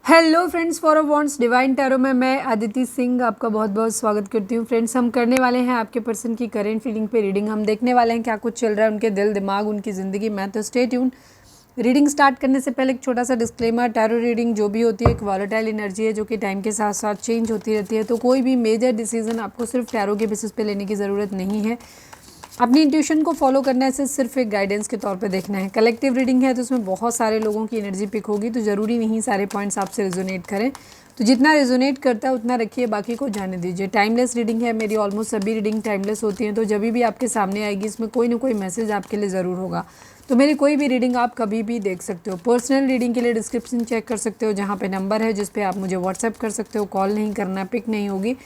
Hello friends, for wants divine tarot में मैं अदिति सिंह आपका बहुत बहुत स्वागत करती हूँ। फ्रेंड्स, हम करने वाले हैं आपके पर्सन की करेंट फीलिंग पे रीडिंग। हम देखने वाले हैं क्या कुछ चल रहा है उनके दिल दिमाग उनकी ज़िंदगी में। तो स्टे ट्यून। रीडिंग स्टार्ट करने से पहले एक छोटा सा डिस्क्लेमर, टैरो रीडिंग जो भी होती है एक वॉलेटाइल एनर्जी है जो कि टाइम के साथ साथ चेंज होती रहती है। तो कोई भी मेजर डिसीजन आपको सिर्फ टैरो के बेसिस पे लेने की ज़रूरत नहीं है। अपनी इंट्यूशन को फॉलो करने से सिर्फ एक गाइडेंस के तौर पे देखना है। कलेक्टिव रीडिंग है तो उसमें बहुत सारे लोगों की एनर्जी पिक होगी, तो ज़रूरी नहीं सारे पॉइंट्स आपसे रेजोनेट करें। तो जितना रेजोनेट करता है उतना रखिए, बाकी को जाने दीजिए। टाइमलेस रीडिंग है, मेरी ऑलमोस्ट सभी रीडिंग टाइमलेस होती हैं। तो जब भी आपके सामने आएगी इसमें कोई ना कोई मैसेज आपके लिए ज़रूर होगा। तो मेरी कोई भी रीडिंग आप कभी भी देख सकते हो। पर्सनल रीडिंग के लिए डिस्क्रिप्शन चेक कर सकते हो, जहाँ पे नंबर है जिस पे आप मुझे व्हाट्सएप कर सकते हो। कॉल नहीं करना, पिक नहीं होगी।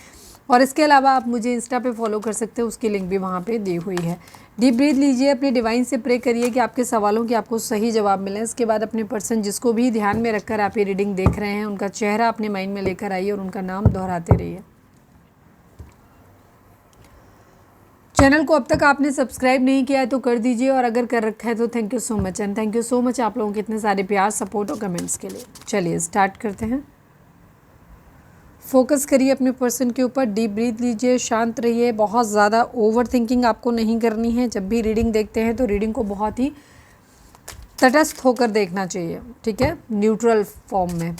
और इसके अलावा आप मुझे इंस्टा पे फॉलो कर सकते हो, उसकी लिंक भी वहाँ पे दी हुई है। डीप ब्रीथ लीजिए, अपने डिवाइन से प्रे करिए कि आपके सवालों के आपको सही जवाब मिले। इसके बाद अपने पर्सन जिसको भी ध्यान में रखकर आप ये रीडिंग देख रहे हैं उनका चेहरा अपने माइंड में लेकर आइए और उनका नाम दोहराते रहिए। चैनल को अब तक आपने सब्सक्राइब नहीं किया है तो कर दीजिए, और अगर कर रखा है तो thank you so much. And thank you so much आप लोगों के इतने सारे प्यार, सपोर्ट और कमेंट्स के लिए। चलिए स्टार्ट करते हैं। फोकस करिए अपने पर्सन के ऊपर, डीप ब्रीथ लीजिए, शांत रहिए। बहुत ज़्यादा ओवर थिंकिंग आपको नहीं करनी है। जब भी रीडिंग देखते हैं तो रीडिंग को बहुत ही तटस्थ होकर देखना चाहिए, ठीक है, न्यूट्रल फॉर्म में।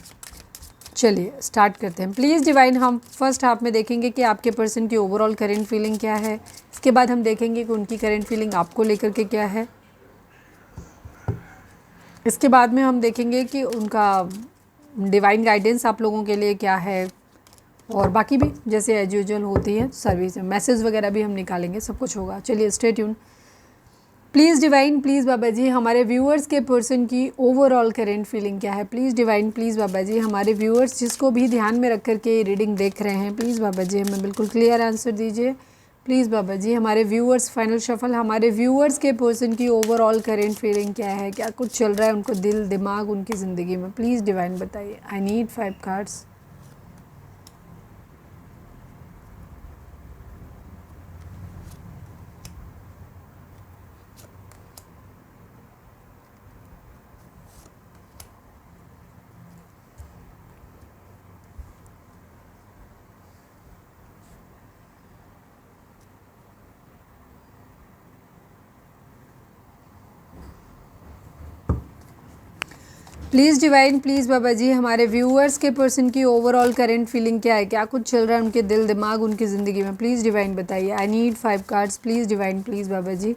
चलिए स्टार्ट करते हैं। प्लीज़ डिवाइन, हम फर्स्ट हाफ में देखेंगे कि आपके पर्सन की ओवरऑल करेंट फीलिंग क्या है। इसके बाद हम देखेंगे कि उनकी करेंट फीलिंग आपको लेकर के क्या है। इसके बाद में हम देखेंगे कि उनका डिवाइन गाइडेंस आप लोगों के लिए क्या है, और बाकी भी जैसे एज यूजुअल होती है सर्विस मैसेज वगैरह भी हम निकालेंगे, सब कुछ होगा। चलिए stay tune. Please divine, please बाबा जी, हमारे व्यूअर्स के पर्सन की ओवरऑल करेंट फीलिंग क्या है। प्लीज़ डिवाइन, प्लीज़ बाबा जी, हमारे व्यूअर्स जिसको भी ध्यान में रख कर के रीडिंग देख रहे हैं, प्लीज़ बाबा जी हमें बिल्कुल क्लियर आंसर दीजिए। प्लीज़ बाबा जी, हमारे व्यूअर्स, फाइनल शफल, हमारे व्यूअर्स के पर्सन की ओवरऑल करेंट फीलिंग क्या है, क्या कुछ चल रहा है उनको दिल दिमाग उनकी ज़िंदगी में। प्लीज़ डिवाइन बताइए। I need 5 cards. Please divine, please बाबा जी, हमारे व्यूअर्स के पर्सन की ओवरऑल करेंट फीलिंग क्या है, क्या कुछ चल रहा है उनके दिल दिमाग उनकी ज़िंदगी में। प्लीज़ डिवाइन बताइए। I need 5 cards. Please divine, please बाबा जी,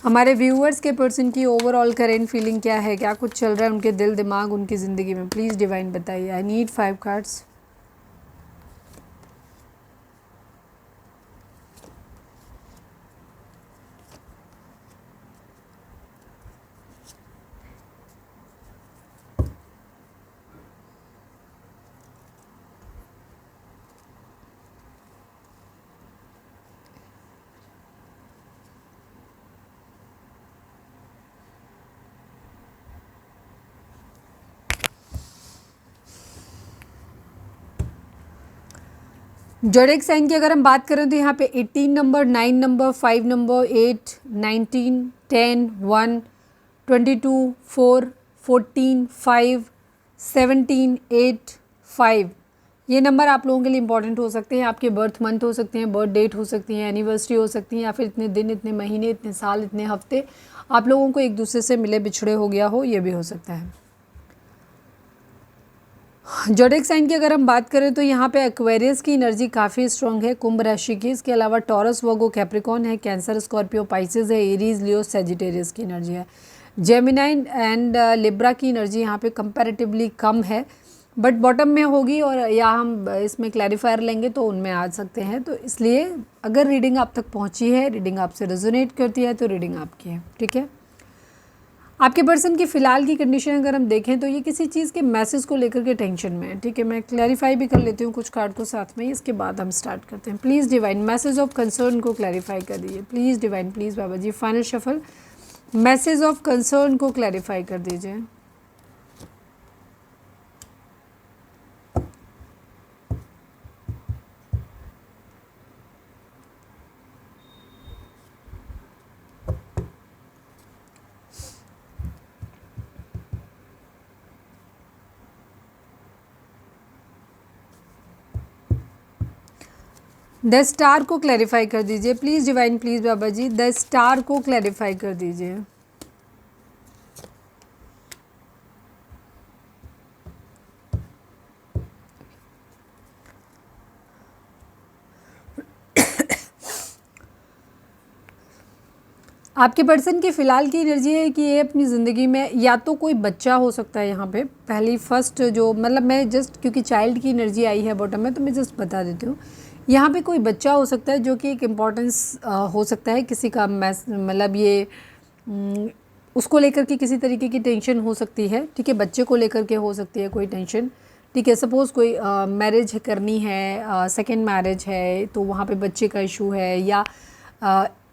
हमारे व्यूअर्स के पर्सन की ओवरऑल करेंट फीलिंग क्या है, क्या कुछ चल रहा है उनके दिल दिमाग उनकी ज़िंदगी में। प्लीज़ डिवाइन बताइए। I need 5 cards. Zodiac sign की अगर हम बात करें तो यहाँ पे 18 नंबर, 9 नंबर, 5 नंबर, 8, 19, 10, 1, 22, 4, 14, 5, 17, 8, 5, ये नंबर आप लोगों के लिए इंपॉर्टेंट हो सकते हैं। आपके बर्थ मंथ हो सकते हैं, बर्थ डेट हो सकती है, एनिवर्सरी हो सकती है, या फिर इतने दिन, इतने महीने, इतने साल, इतने हफ्ते आप लोगों को एक दूसरे से मिले बिछड़े हो गया हो, ये भी हो सकता है। जोडिएक साइन की अगर हम बात करें तो यहाँ पे एक्वेरियस की एनर्जी काफ़ी स्ट्रॉन्ग है, कुंभ राशि की। इसके अलावा टॉरस, वर्गो, कैप्रिकॉन है, कैंसर, स्कॉर्पियो, पाइसेस है, एरीज, लियो, सेजिटेरियस की एनर्जी है। जेमिनाइन एंड लिब्रा की एनर्जी यहाँ पे कंपैरेटिवली कम है, बट बॉटम में होगी, और या हम इसमें क्लैरिफायर लेंगे तो उनमें आ सकते हैं। तो इसलिए अगर रीडिंग आप तक पहुँची है, रीडिंग आपसे रेजोनेट करती है, तो रीडिंग आपकी है, ठीक है। आपके पर्सन की फ़िलहाल की कंडीशन अगर हम देखें तो ये किसी चीज़ के मैसेज को लेकर के टेंशन में है, ठीक है। मैं क्लैरिफाई भी कर लेती हूँ कुछ कार्ड को साथ में, इसके बाद हम स्टार्ट करते हैं। Please divine, message of concern को क्लैरिफाई कर दीजिए। Please divine, please Baba ji, final shuffle, message of concern को क्लैरिफाई कर दीजिए। द स्टार को क्लैरिफाई कर दीजिए please divine, please Baba ji the star को क्लैरिफाई कर दीजिए। आपके पर्सन की फ़िलहाल की एनर्जी है कि ये अपनी ज़िंदगी में या तो कोई बच्चा हो सकता है, यहाँ पे पहली फर्स्ट जो मतलब मैं जस्ट क्योंकि चाइल्ड की एनर्जी आई है बॉटम में तो मैं जस्ट बता देती हूँ। यहाँ पे कोई बच्चा हो सकता है जो कि एक इम्पॉर्टेंस हो सकता है किसी का मतलब ये उसको लेकर के किसी तरीके की टेंशन हो सकती है, ठीक है, बच्चे को लेकर के हो सकती है कोई टेंशन, ठीक है। सपोज़ कोई मैरिज करनी है, सेकेंड मैरिज है तो वहाँ पे बच्चे का इशू है, या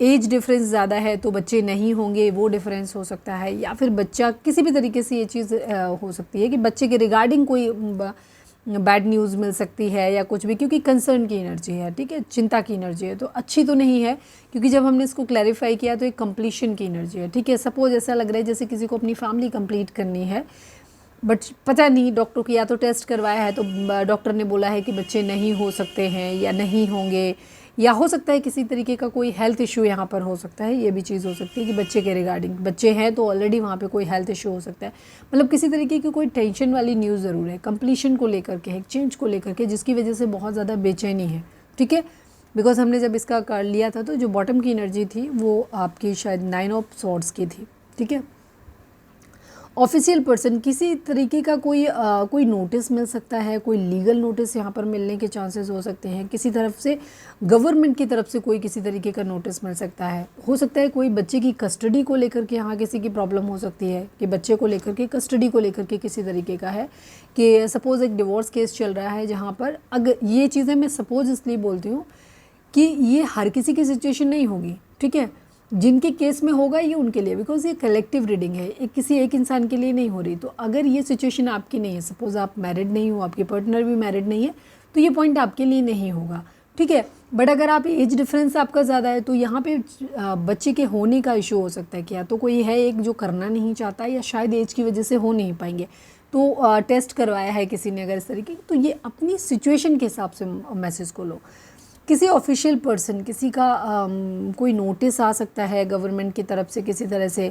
एज डिफरेंस ज़्यादा है तो बच्चे नहीं होंगे वो डिफरेंस हो सकता है, या फिर बच्चा किसी भी तरीके से ये चीज़ हो सकती है कि बच्चे के रिगार्डिंग कोई बैड न्यूज़ मिल सकती है या कुछ भी, क्योंकि कंसर्न की एनर्जी है, ठीक है, चिंता की एनर्जी है, तो अच्छी तो नहीं है क्योंकि जब हमने इसको क्लैरिफाई किया तो एक कंप्लीशन की एनर्जी है, ठीक है। सपोज ऐसा लग रहा है जैसे किसी को अपनी फैमिली कंप्लीट करनी है बट पता नहीं डॉक्टर को या तो टेस्ट करवाया है तो डॉक्टर ने बोला है कि बच्चे नहीं हो सकते हैं या नहीं होंगे, या हो सकता है किसी तरीके का कोई हेल्थ इशू यहाँ पर हो सकता है, ये भी चीज़ हो सकती है कि बच्चे के रिगार्डिंग, बच्चे हैं तो ऑलरेडी वहाँ पे कोई हेल्थ इशू हो सकता है, मतलब किसी तरीके की कोई टेंशन वाली न्यूज़ ज़रूर है, कंप्लीशन को लेकर के, एक चेंज को लेकर के, जिसकी वजह से बहुत ज़्यादा बेचैनी है, ठीक है। बिकॉज हमने जब इसका कर लिया था तो जो बॉटम की एनर्जी थी वो आपकी शायद 9 ऑफ सॉर्ड्स की थी, ठीक है। ऑफिशियल पर्सन किसी तरीके का कोई नोटिस मिल सकता है, कोई लीगल नोटिस यहाँ पर मिलने के चांसेस हो सकते हैं, किसी तरफ से गवर्नमेंट की तरफ से कोई किसी तरीके का नोटिस मिल सकता है, हो सकता है कोई बच्चे की कस्टडी को लेकर के यहाँ किसी की प्रॉब्लम हो सकती है कि बच्चे को लेकर के कस्टडी को लेकर के किसी तरीके का है कि सपोज़ एक डिवोर्स केस चल रहा है जहाँ पर, अगर ये चीज़ें मैं सपोज इसलिए बोलती हूँ कि ये हर किसी की सिचुएशन नहीं होगी, ठीक है, जिनके केस में होगा ये उनके लिए, बिकॉज ये कलेक्टिव रीडिंग है, एक किसी एक इंसान के लिए नहीं हो रही। तो अगर ये सिचुएशन आपकी नहीं है, सपोज आप मैरिड नहीं हो, आपके पार्टनर भी मैरिड नहीं है, तो ये पॉइंट आपके लिए नहीं होगा, ठीक है। बट अगर आप एज डिफरेंस आपका ज़्यादा है तो यहाँ पे बच्चे के होने का इशू हो सकता है कि या तो कोई है एक जो करना नहीं चाहता या शायद एज की वजह से हो नहीं पाएंगे, तो टेस्ट करवाया है किसी ने अगर इस तरीके, तो ये अपनी सिचुएशन के हिसाब से मैसेज को लो। किसी ऑफिशियल पर्सन, किसी का कोई नोटिस आ सकता है गवर्नमेंट की तरफ से किसी तरह से,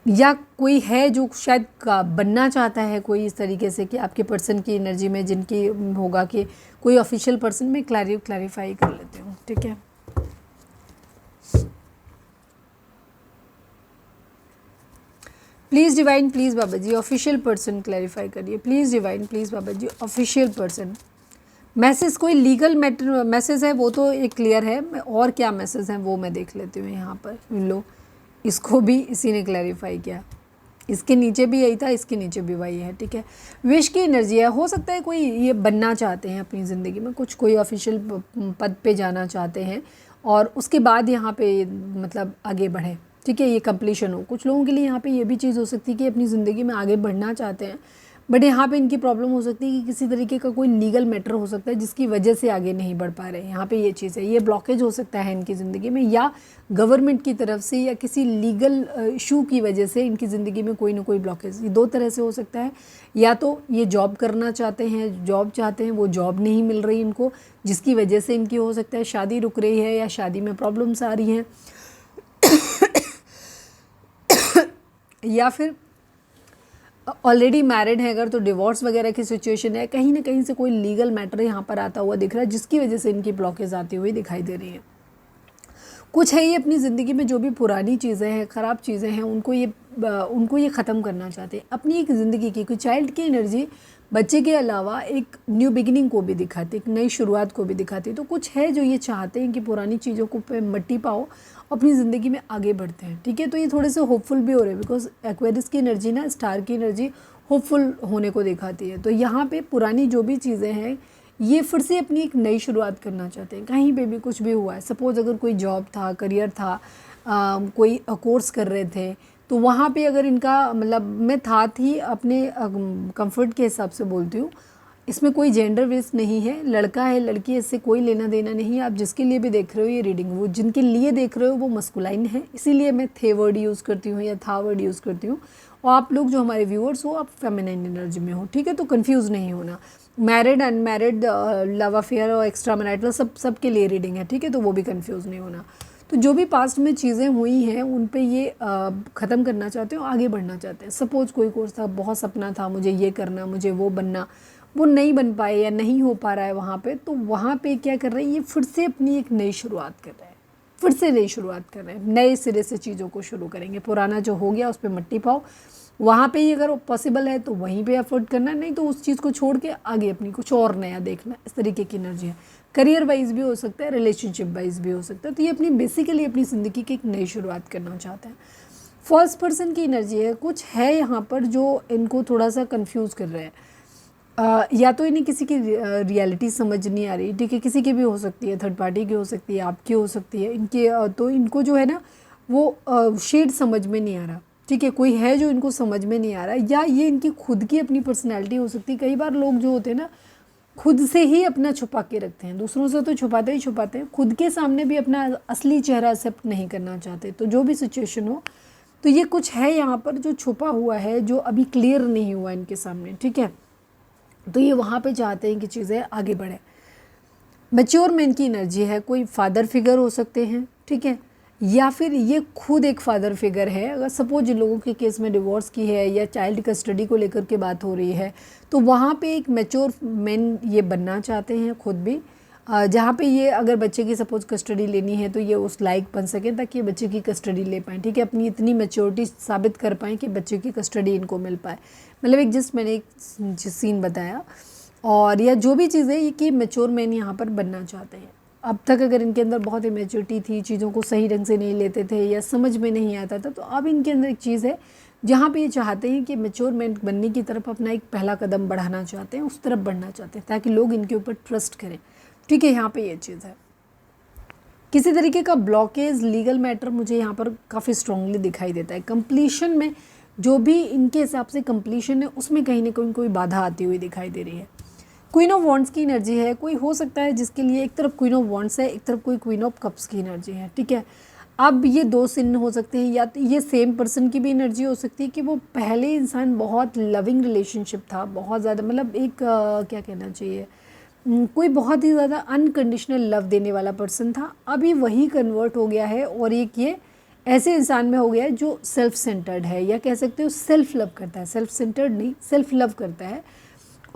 या कोई है जो शायद बनना चाहता है कोई इस तरीके से कि आपके पर्सन की एनर्जी में जिनकी होगा कि कोई ऑफिशियल पर्सन में क्लैरिफाई कर लेती हूँ, ठीक है। प्लीज़ डिवाइन, प्लीज़ बाबा जी ऑफिशियल पर्सन क्लैरिफाई करिए, प्लीज़ डिवाइन, प्लीज़ बाबा जी ऑफिशियल पर्सन। मैसेज कोई लीगल मैटर मैसेज है वो तो एक क्लियर है, और क्या मैसेज हैं वो मैं देख लेती हूँ यहाँ पर। लो, इसको भी इसी ने क्लैरिफाई किया, इसके नीचे भी यही था, इसके नीचे भी वही है, ठीक है। विश की एनर्जी है, हो सकता है कोई ये बनना चाहते हैं अपनी ज़िंदगी में कुछ, कोई ऑफिशियल पद पे जाना चाहते हैं और उसके बाद यहाँ पे मतलब आगे बढ़े, ठीक है, ये कंप्लीशन हो। कुछ लोगों के लिए यहाँ पे ये भी चीज़ हो सकती है कि अपनी ज़िंदगी में आगे बढ़ना चाहते हैं, बट यहाँ पे इनकी प्रॉब्लम हो सकती है कि किसी तरीके का कोई लीगल मैटर हो सकता है जिसकी वजह से आगे नहीं बढ़ पा रहे हैं। यहाँ पे ये चीज़ है, ये ब्लॉकेज हो सकता है इनकी ज़िंदगी में, या गवर्नमेंट की तरफ से या किसी लीगल इशू की वजह से इनकी ज़िंदगी में कोई ना कोई ब्लॉकेज, ये दो तरह से हो सकता है। या तो ये जॉब करना चाहते हैं, जॉब चाहते हैं, वो जॉब नहीं मिल रही इनको, जिसकी वजह से इनकी हो सकता है शादी रुक रही है या शादी में प्रॉब्लम्स आ रही हैं या फिर ऑलरेडी मैरिड है अगर तो डिवोर्स वगैरह की सिचुएशन है, कहीं ना कहीं से कोई लीगल मैटर यहाँ पर आता हुआ दिख रहा है जिसकी वजह से इनकी ब्लॉकेज आती हुई दिखाई दे रही है। कुछ है ये अपनी ज़िंदगी में जो भी पुरानी चीज़ें हैं, ख़राब चीज़ें हैं, उनको ये ख़त्म करना चाहते हैं अपनी एक ज़िंदगी की। कोई चाइल्ड की एनर्जी बच्चे के अलावा एक न्यू बिगिनिंग को भी दिखाती, एक नई शुरुआत को भी दिखाती। तो कुछ है जो ये चाहते हैं कि पुरानी चीज़ों को पे मट्टी पाओ, अपनी ज़िंदगी में आगे बढ़ते हैं, ठीक है। तो ये थोड़े से होपफुल भी हो रहे हैं बिकॉज एक्वेरियस की एनर्जी ना, स्टार की एनर्जी होपफुल होने को दिखाती है। तो यहाँ पे पुरानी जो भी चीज़ें हैं ये फिर से अपनी एक नई शुरुआत करना चाहते हैं। कहीं पे भी कुछ भी हुआ है, सपोज़ अगर कोई जॉब था, करियर था, कोई कोर्स कर रहे थे, तो वहाँ पे अगर इनका मतलब मैं था थी अपने कंफर्ट के हिसाब से बोलती हूँ, इसमें कोई जेंडर बेस्ड नहीं है, लड़का है लड़की है इससे कोई लेना देना नहीं है। आप जिसके लिए भी देख रहे हो ये रीडिंग, वो जिनके लिए देख रहे हो वो मस्कुलाइन है, इसीलिए मैं थे वर्ड यूज़ करती हूँ या था वर्ड यूज़ करती हूँ। और आप लोग जो हमारे व्यूअर्स हो आप फेमिनाइन एनर्जी में हो, ठीक है। तो कंफ्यूज नहीं होना। मैरिड अनमैरिड, लव अफेयर और एक्स्ट्रा मैरिटल सब के लिए रीडिंग है, ठीक है। तो वो भी कंफ्यूज नहीं होना। तो जो भी पास्ट में चीज़ें हुई हैं उन पे ये ख़त्म करना चाहते हो, आगे बढ़ना चाहते हैं। सपोज़ कोई कोर्स था, बहुत सपना था मुझे ये करना, मुझे वो बनना, वो नहीं बन पाए या नहीं हो पा रहा है वहाँ पे, तो वहाँ पे क्या कर रहे हैं, ये फिर से अपनी एक नई शुरुआत कर रहे हैं, फिर से नई शुरुआत कर रहे हैं, नए सिरे से चीज़ों को शुरू करेंगे। पुराना जो हो गया उस पर मट्टी पाओ, वहाँ पे ही अगर पॉसिबल है तो वहीं पे एफर्ट करना, नहीं तो उस चीज़ को छोड़ के आगे अपनी कुछ और नया देखना। इस तरीके की एनर्जी है। करियर वाइज भी हो सकता है, रिलेशनशिप वाइज भी हो सकता है। तो ये अपनी बेसिकली अपनी ज़िंदगी की एक नई शुरुआत करना चाहते हैं। फर्स्ट पर्सन की एनर्जी है, कुछ है यहाँ पर जो इनको थोड़ा सा कंफ्यूज कर रहे हैं। या तो इन्हें किसी की रियलिटी समझ नहीं आ रही, ठीक है, किसी की भी हो सकती है, थर्ड पार्टी की हो सकती है, आपकी हो सकती है, इनके तो इनको जो है ना वो शेड समझ में नहीं आ रहा, ठीक है। कोई है जो इनको समझ में नहीं आ रहा, या ये इनकी खुद की अपनी पर्सनैलिटी हो सकती है। कई बार लोग जो होते हैं ना खुद से ही अपना छुपा के रखते हैं, दूसरों से तो छुपाते ही छुपाते हैं, खुद के सामने भी अपना असली चेहरा एक्सेप्ट नहीं करना चाहते। तो जो भी सिचुएशन हो, तो ये कुछ है यहाँ पर जो छुपा हुआ है, जो अभी क्लियर नहीं हुआ इनके सामने, ठीक है। तो ये वहाँ पे चाहते हैं कि चीज़ें आगे बढ़े। मैच्योर मैन की एनर्जी है, कोई फादर फिगर हो सकते हैं, ठीक है, या फिर ये खुद एक फादर फिगर है। अगर सपोज जिन लोगों के केस में डिवोर्स की है या चाइल्ड कस्टडी को लेकर के बात हो रही है, तो वहाँ पे एक मैच्योर मैन ये बनना चाहते हैं खुद भी, जहाँ पे ये अगर बच्चे की सपोज कस्टडी लेनी है तो ये उस लायक बन सकें ताकि ये बच्चे की कस्टडी ले पाएँ, ठीक है, अपनी इतनी मैच्योरिटी साबित कर पाएँ कि बच्चे की कस्टडी इनको मिल पाए। मतलब एक जस्ट मैंने एक सीन बताया। और या जो भी चीज़ें ये कि मैच्योर मैन यहाँ पर बनना चाहते हैं। अब तक अगर इनके अंदर बहुत इमेच्योरिटी थी, चीज़ों को सही ढंग से नहीं लेते थे या समझ में नहीं आता था, तो अब इनके अंदर एक चीज़ है जहाँ पे ये चाहते हैं कि मैच्योर मैन बनने की तरफ अपना एक पहला कदम बढ़ाना चाहते हैं, उस तरफ बढ़ना चाहते हैं ताकि लोग इनके ऊपर ट्रस्ट करें, ठीक है। यहाँ पे ये चीज़ है। किसी तरीके का ब्लॉकेज लीगल मैटर मुझे यहाँ पर काफ़ी स्ट्रांगली दिखाई देता है। कंप्लीशन में जो भी इनके हिसाब से कंप्लीशन है उसमें कहीं ना कहीं कोई बाधा आती हुई दिखाई दे रही है। क्वीन ऑफ वॉन्ड्स की एनर्जी है, कोई हो सकता है जिसके लिए एक तरफ क्वीन ऑफ वॉन्ड्स है, एक तरफ कोई क्वीन ऑफ कप्स की एनर्जी है, ठीक है। अब ये दो सीन हो सकते हैं, या तो ये सेम पर्सन की भी एनर्जी हो सकती है कि वो पहले इंसान बहुत लविंग रिलेशनशिप था, बहुत ज़्यादा, मतलब एक क्या कहना चाहिए, कोई बहुत ही ज़्यादा अनकंडीशनल लव देने वाला पर्सन था, अभी वही कन्वर्ट हो गया है और एक ये ऐसे इंसान में हो गया है जो सेल्फ सेंटर्ड है, या कह सकते हो सेल्फ लव करता है, सेल्फ सेंटर्ड नहीं, सेल्फ लव करता है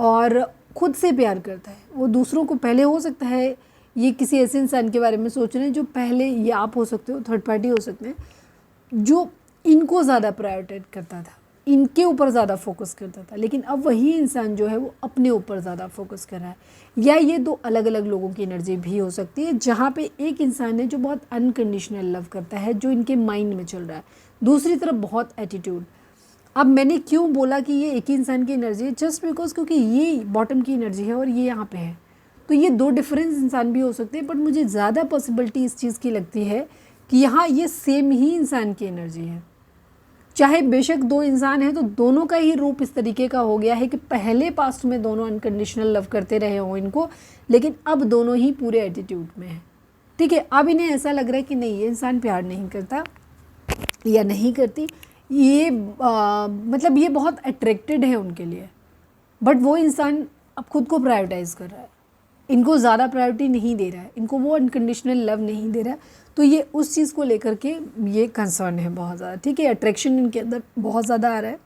और खुद से प्यार करता है। वो दूसरों को पहले, हो सकता है ये किसी ऐसे इंसान के बारे में सोच रहे हैं जो पहले, ये आप हो सकते हो, थर्ड पार्टी हो सकते हैं, जो इनको ज़्यादा प्रायोरिटेट करता था, इनके ऊपर ज़्यादा फोकस करता था, लेकिन अब वही इंसान जो है वो अपने ऊपर ज़्यादा फोकस कर रहा है। या ये दो अलग अलग लोगों की एनर्जी भी हो सकती है, जहाँ पे एक इंसान है जो बहुत अनकंडीशनल लव करता है, जो इनके माइंड में चल रहा है, दूसरी तरफ बहुत एटीट्यूड। अब मैंने क्यों बोला कि ये एक ही इंसान की एनर्जी है, जस्ट बिकॉज क्योंकि ये बॉटम की एनर्जी है और ये यहाँ पे है, तो ये दो डिफरेंस इंसान भी हो सकते हैं, बट मुझे ज़्यादा पॉसिबिलिटी इस चीज़ की लगती है कि यहाँ ये सेम ही इंसान की एनर्जी है। चाहे बेशक दो इंसान हैं तो दोनों का ही रूप इस तरीके का हो गया है कि पहले पास्ट में दोनों अनकंडीशनल लव करते रहे हों इनको, लेकिन अब दोनों ही पूरे एटीट्यूड में हैं, ठीक है। अब इन्हें ऐसा लग रहा है कि नहीं, ये इंसान प्यार नहीं करता या नहीं करती, ये मतलब ये बहुत अट्रैक्टेड है उनके लिए, बट वो इंसान अब खुद को प्रायोरिटाइज़ कर रहा है, इनको ज़्यादा प्रायोरिटी नहीं दे रहा है, इनको वो अनकंडीशनल लव नहीं दे रहा है, तो ये उस चीज़ को लेकर के ये कंसर्न है बहुत ज़्यादा, ठीक है। अट्रैक्शन इनके अंदर बहुत ज़्यादा आ रहा है।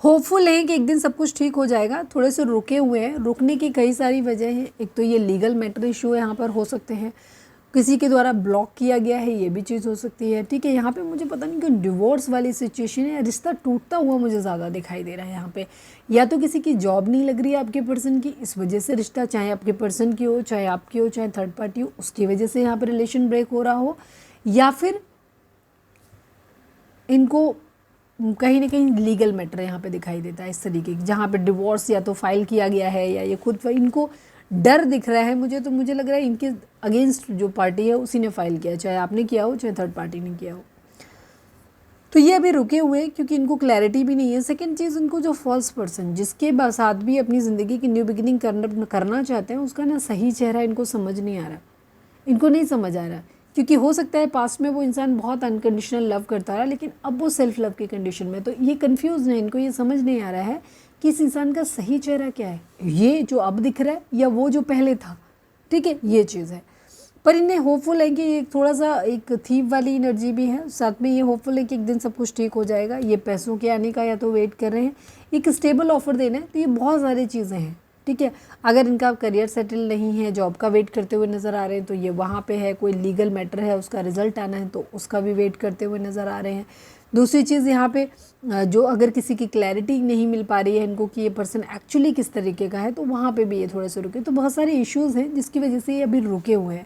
होपफुल है कि एक दिन सब कुछ ठीक हो जाएगा, थोड़े से रुके हुए हैं, रुकने की कई सारी वजह हैं। एक तो ये लीगल मैटर इशू यहाँ पर हो सकते हैं, किसी के द्वारा ब्लॉक किया गया है, ये भी चीज़ हो सकती है, ठीक है। यहाँ पे मुझे पता नहीं क्यों डिवोर्स वाली सिचुएशन है, रिश्ता टूटता हुआ मुझे ज़्यादा दिखाई दे रहा है यहाँ पे। या तो किसी की जॉब नहीं लग रही है आपके पर्सन की, इस वजह से रिश्ता, चाहे आपके पर्सन की हो, चाहे आपकी हो, चाहे थर्ड पार्टी हो, उसकी वजह से यहाँ पर रिलेशन ब्रेक हो रहा हो, या फिर इनको कहीं ना कहीं लीगल मैटर यहाँ पे दिखाई देता है इस तरीके की, जहाँ पे डिवोर्स या तो फाइल किया गया है या ये खुद इनको डर दिख रहा है मुझे, तो मुझे लग रहा है इनके अगेंस्ट जो पार्टी है उसी ने फाइल किया, चाहे आपने किया हो चाहे थर्ड पार्टी ने किया हो। तो ये अभी रुके हुए हैं क्योंकि इनको क्लैरिटी भी नहीं है। सेकंड चीज़, इनको जो फर्स्ट पर्सन जिसके साथ भी अपनी ज़िंदगी की न्यू बिगिनिंग करना चाहते हैं, उसका ना सही चेहरा इनको समझ नहीं आ रहा, इनको नहीं समझ आ रहा। क्योंकि हो सकता है पास्ट में वो इंसान बहुत अनकंडीशनल लव करता रहा, लेकिन अब वो सेल्फ लव की कंडीशन में, तो ये कंफ्यूज है, इनको ये समझ नहीं आ रहा है कि इस इंसान का सही चेहरा क्या है, ये जो अब दिख रहा है या वो जो पहले था। ठीक है, ये चीज़ है। पर इन्हें होपफुल है कि ये थोड़ा सा एक थीप वाली एनर्जी भी है, साथ में ये होपफुल है कि एक दिन सब कुछ ठीक हो जाएगा। ये पैसों के आने का या तो वेट कर रहे हैं, एक स्टेबल ऑफर देना है, तो ये बहुत सारी चीज़ें हैं। ठीक है, अगर इनका करियर सेटल नहीं है, जॉब का वेट करते हुए नज़र आ रहे हैं, तो ये वहाँ पे है। कोई लीगल मैटर है, उसका रिजल्ट आना है, तो उसका भी वेट करते हुए नज़र आ रहे हैं। दूसरी चीज़ यहाँ पे जो अगर किसी की क्लैरिटी नहीं मिल पा रही है इनको कि ये पर्सन एक्चुअली किस तरीके का है, तो वहाँ पे भी ये थोड़े से रुके। तो बहुत सारे इश्यूज़ हैं जिसकी वजह से ये अभी रुके हुए हैं।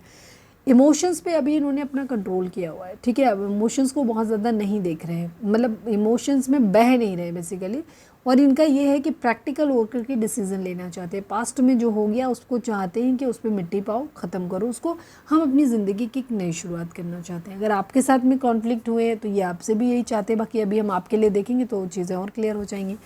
इमोशंस पे अभी इन्होंने अपना कंट्रोल किया हुआ है। ठीक है, अब इमोशंस को बहुत ज़्यादा नहीं देख रहे हैं, मतलब इमोशंस में बह नहीं रहे बेसिकली। और इनका ये है कि प्रैक्टिकल होकर के डिसीजन लेना चाहते हैं। पास्ट में जो हो गया उसको चाहते हैं कि उस पर मिट्टी पाओ, ख़त्म करो उसको, हम अपनी ज़िंदगी की एक नई शुरुआत करना चाहते हैं। अगर आपके साथ में कॉन्फ्लिक्ट हुए हैं तो ये आपसे भी यही चाहते हैं। बाकी अभी हम आपके लिए देखेंगे तो चीज़ें और क्लियर हो जाएंगी।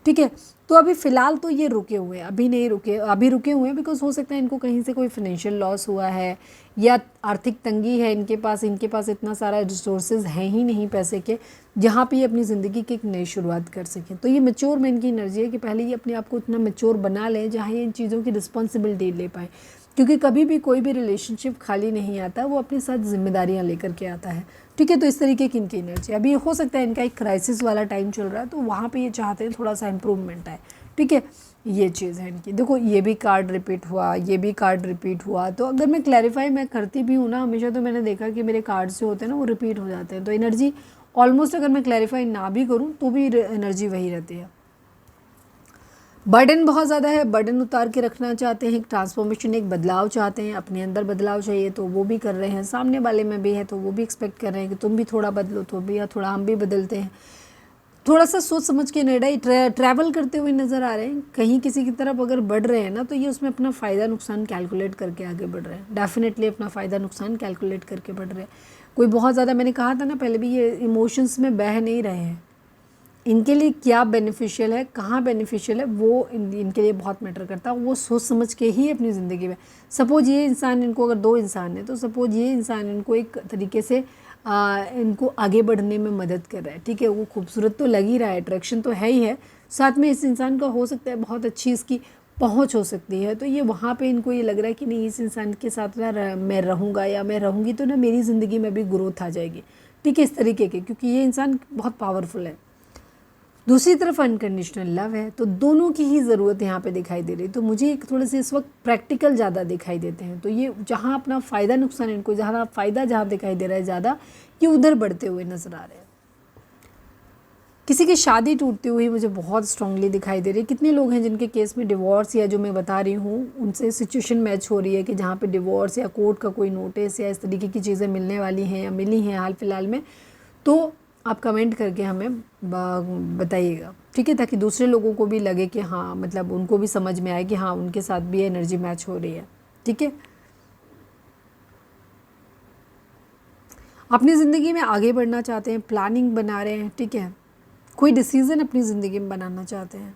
ठीक है, तो अभी फ़िलहाल तो ये रुके हुए हैं, अभी नहीं रुके, अभी रुके हुए हैं बिकॉज हो सकता है इनको कहीं से कोई फाइनेंशियल लॉस हुआ है या आर्थिक तंगी है इनके पास इतना सारा रिसोर्सेज हैं ही नहीं पैसे के, जहाँ पे ये अपनी ज़िंदगी की एक नई शुरुआत कर सकें। तो ये मैच्योर में इनकी एनर्जी है कि पहले ये अपने आप को इतना मैच्योर बना लें जहाँ ये इन चीज़ों की रिस्पॉन्सिबिलिटी ले पाएँ। क्योंकि कभी भी कोई भी रिलेशनशिप खाली नहीं आता, वो अपने साथ जिम्मेदारियाँ लेकर के आता है। ठीक है, तो इस तरीके की इनकी एनर्जी अभी हो सकता है इनका एक क्राइसिस वाला टाइम चल रहा है, तो वहाँ पे ये चाहते हैं थोड़ा सा इम्प्रूवमेंट आए। ठीक है, ये चीज़ है इनकी। देखो ये भी कार्ड रिपीट हुआ, ये भी कार्ड रिपीट हुआ। तो अगर मैं क्लैरिफाई मैं करती भी हूँ ना हमेशा, तो मैंने देखा कि मेरे कार्ड जो होते हैं ना वो रिपीट हो जाते हैं। तो एनर्जी ऑलमोस्ट अगर मैं क्लैरिफाई ना भी करूँ तो भी एनर्जी वही रहती है। बर्डन बहुत ज़्यादा है, बर्डन उतार के रखना चाहते हैं, एक ट्रांसफॉर्मेशन, एक बदलाव चाहते हैं, अपने अंदर बदलाव चाहिए तो वो भी कर रहे हैं, सामने वाले में भी है तो वो भी एक्सपेक्ट कर रहे हैं कि तुम भी थोड़ा बदलो, तो भी या थोड़ा हम भी बदलते हैं। थोड़ा सा सोच समझ के निर्णय ट्रैवल करते हुए नज़र आ रहे हैं। कहीं किसी की तरफ अगर बढ़ रहे हैं ना, तो ये उसमें अपना फ़ायदा नुकसान कैलकुलेट करके आगे बढ़ रहे हैं। डेफिनेटली अपना फ़ायदा नुकसान कैलकुलेट करके बढ़ रहे हैं। कोई बहुत ज़्यादा, मैंने कहा था ना पहले भी, ये इमोशंस में बह नहीं रहे हैं। इनके लिए क्या बेनिफिशियल है, कहाँ बेनिफिशियल है, वो इनके लिए बहुत मैटर करता है। वो सोच समझ के ही अपनी ज़िंदगी में, सपोज ये इंसान, इनको अगर दो इंसान है तो सपोज ये इंसान इनको एक तरीके से इनको आगे बढ़ने में मदद कर रहा है। ठीक है, वो खूबसूरत तो लग ही रहा है, अट्रैक्शन तो है ही है, साथ में इस इंसान का हो सकता है बहुत अच्छी इसकी पहुंच हो सकती है। तो ये वहाँ पे इनको ये लग रहा है कि नहीं, इस इंसान के साथ ना मैं रहूँगा या मैं रहूँगी तो ना मेरी ज़िंदगी में भी ग्रोथ आ जाएगी। ठीक है, इस तरीके के, क्योंकि ये इंसान बहुत पावरफुल है। दूसरी तरफ अनकंडीशनल लव है, तो दोनों की ही ज़रूरत यहाँ पे दिखाई दे रही। तो मुझे एक थोड़े से इस वक्त प्रैक्टिकल ज़्यादा दिखाई देते हैं। तो ये जहाँ अपना फ़ायदा नुकसान, इनको जहाँ फ़ायदा जहाँ दिखाई दे रहा है ज़्यादा, ये उधर बढ़ते हुए नज़र आ रहे हैं। किसी की शादी टूटती हुई मुझे बहुत स्ट्रांगली दिखाई दे रही है। कितने लोग हैं जिनके केस में डिवोर्स या जो मैं बता रही हूँ उनसे सिचुएशन मैच हो रही है कि जहाँ पे डिवोर्स या कोर्ट का कोई नोटिस या इस तरीके की चीज़ें मिलने वाली हैं या मिली हैं हाल फिलहाल में, तो आप कमेंट करके हमें बताइएगा। ठीक है, ताकि दूसरे लोगों को भी लगे कि हाँ, मतलब उनको भी समझ में आए कि हाँ उनके साथ भी एनर्जी मैच हो रही है। ठीक है, अपनी ज़िंदगी में आगे बढ़ना चाहते हैं, प्लानिंग बना रहे हैं। ठीक है, कोई डिसीज़न अपनी ज़िंदगी में बनाना चाहते हैं,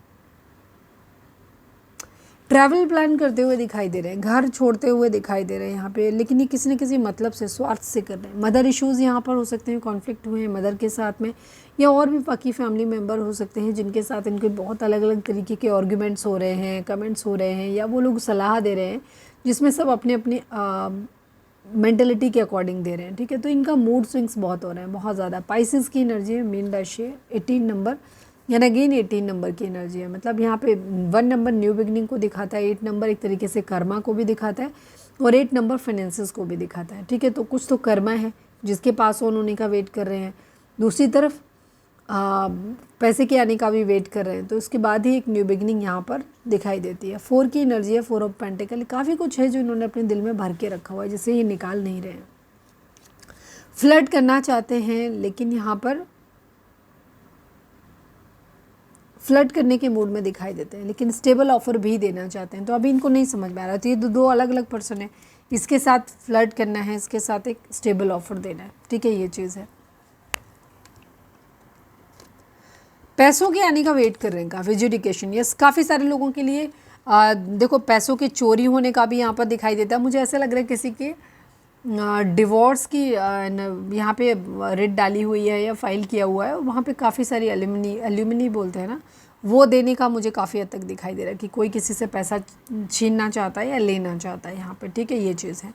ट्रैवल प्लान करते हुए दिखाई दे रहे हैं, घर छोड़ते हुए दिखाई दे रहे हैं यहाँ पे, लेकिन ये किसी न किसी मतलब से, स्वार्थ से कर रहे हैं। मदर इश्यूज़ यहाँ पर हो सकते हैं, कॉन्फ्लिक्ट हुए हैं मदर के साथ में, या और भी बाकी फैमिली मेम्बर हो सकते हैं जिनके साथ इनके बहुत अलग अलग तरीके के आर्ग्यूमेंट्स हो रहे हैं, कमेंट्स हो रहे हैं, या वो लोग सलाह दे रहे हैं जिसमें सब अपने अपने मेंटलिटी के अकॉर्डिंग दे रहे हैं। ठीक है, तो इनका मूड स्विंग्स बहुत हो रहे हैं, बहुत ज़्यादा। पाइसेस की एनर्जी है, मीन राशि है, 18 नंबर, यानी अगेन 18 नंबर की एनर्जी है। मतलब यहाँ पे 1 नंबर न्यू बिगनिंग को दिखाता है, 8 नंबर एक तरीके से कर्मा को भी दिखाता है, और 8 नंबर फाइनेंसेस को भी दिखाता है। ठीक है, तो कुछ तो कर्मा है जिसके पास ऑन होने का वेट कर रहे हैं, दूसरी तरफ पैसे के आने का भी वेट कर रहे हैं। तो उसके बाद ही एक न्यू बिगनिंग यहाँ पर दिखाई देती है। 4 की एनर्जी है, 4 ऑफ पेंटिकल। काफ़ी कुछ है जो इन्होंने अपने दिल में भर के रखा हुआ है, जिसे ये निकाल नहीं रहे हैं। फ्लर्ट करना चाहते हैं, लेकिन यहाँ पर फ्लर्ट करने के मूड में दिखाई देते हैं, लेकिन स्टेबल ऑफर भी देना चाहते हैं। तो अभी इनको नहीं समझ में आ रहा। तो ये दो अलग अलग पर्सन है, इसके साथ फ्लर्ट करना है, इसके साथ एक स्टेबल ऑफर देना है। ठीक है, ये चीज़ है। पैसों के आने का वेट कर रहे हैं काफ़ी, एजुकेशन, यस, काफ़ी सारे लोगों के लिए देखो पैसों के चोरी होने का भी यहाँ पर दिखाई देता है। मुझे ऐसा लग रहा है किसी के डिवोर्स की यहाँ पे रिट डाली हुई है या फाइल किया हुआ है, वहाँ पे काफ़ी सारी एल्यूमिनी बोलते हैं ना, वो देने का मुझे काफ़ी हद तक दिखाई दे रहा है कि कोई किसी से पैसा छीनना चाहता है या लेना चाहता है यहाँ पे, ठीक है, ये चीज़ है।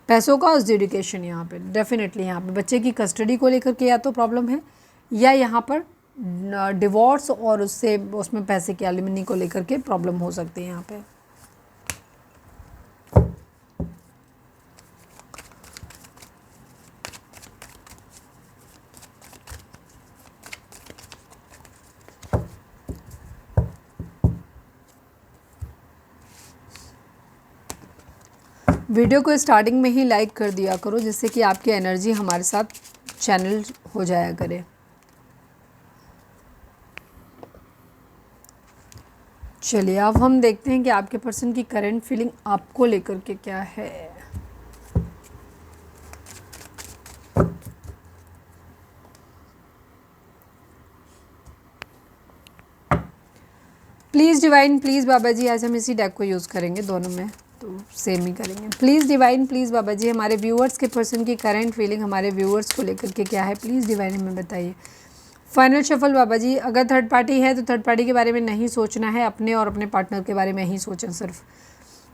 पैसों का एजुकेशन यहाँ पे डेफिनेटली, यहाँ पे बच्चे की कस्टडी को लेकर के या तो प्रॉब्लम है, या यहाँ पर डिवोर्स और उससे उसमें पैसे की एलिमनी को लेकर के प्रॉब्लम हो सकती है यहाँ पे। वीडियो को स्टार्टिंग में ही लाइक कर दिया करो जिससे कि आपकी एनर्जी हमारे साथ चैनल हो जाया करे। चलिए अब हम देखते हैं कि आपके पर्सन की करंट फीलिंग आपको लेकर के क्या है। प्लीज़ डिवाइन, प्लीज़ बाबा जी, आज हम इसी डेक को यूज़ करेंगे, दोनों में तो सेम ही करेंगे। प्लीज़ डिवाइन, प्लीज़ बाबा जी, हमारे व्यूअर्स के पर्सन की करंट फीलिंग हमारे व्यूअर्स को लेकर के क्या है, प्लीज़ डिवाइन हमें बताइए। फाइनल शफल बाबा जी, अगर थर्ड पार्टी है तो थर्ड पार्टी के बारे में नहीं सोचना है, अपने और अपने पार्टनर के बारे में ही सोचें सिर्फ।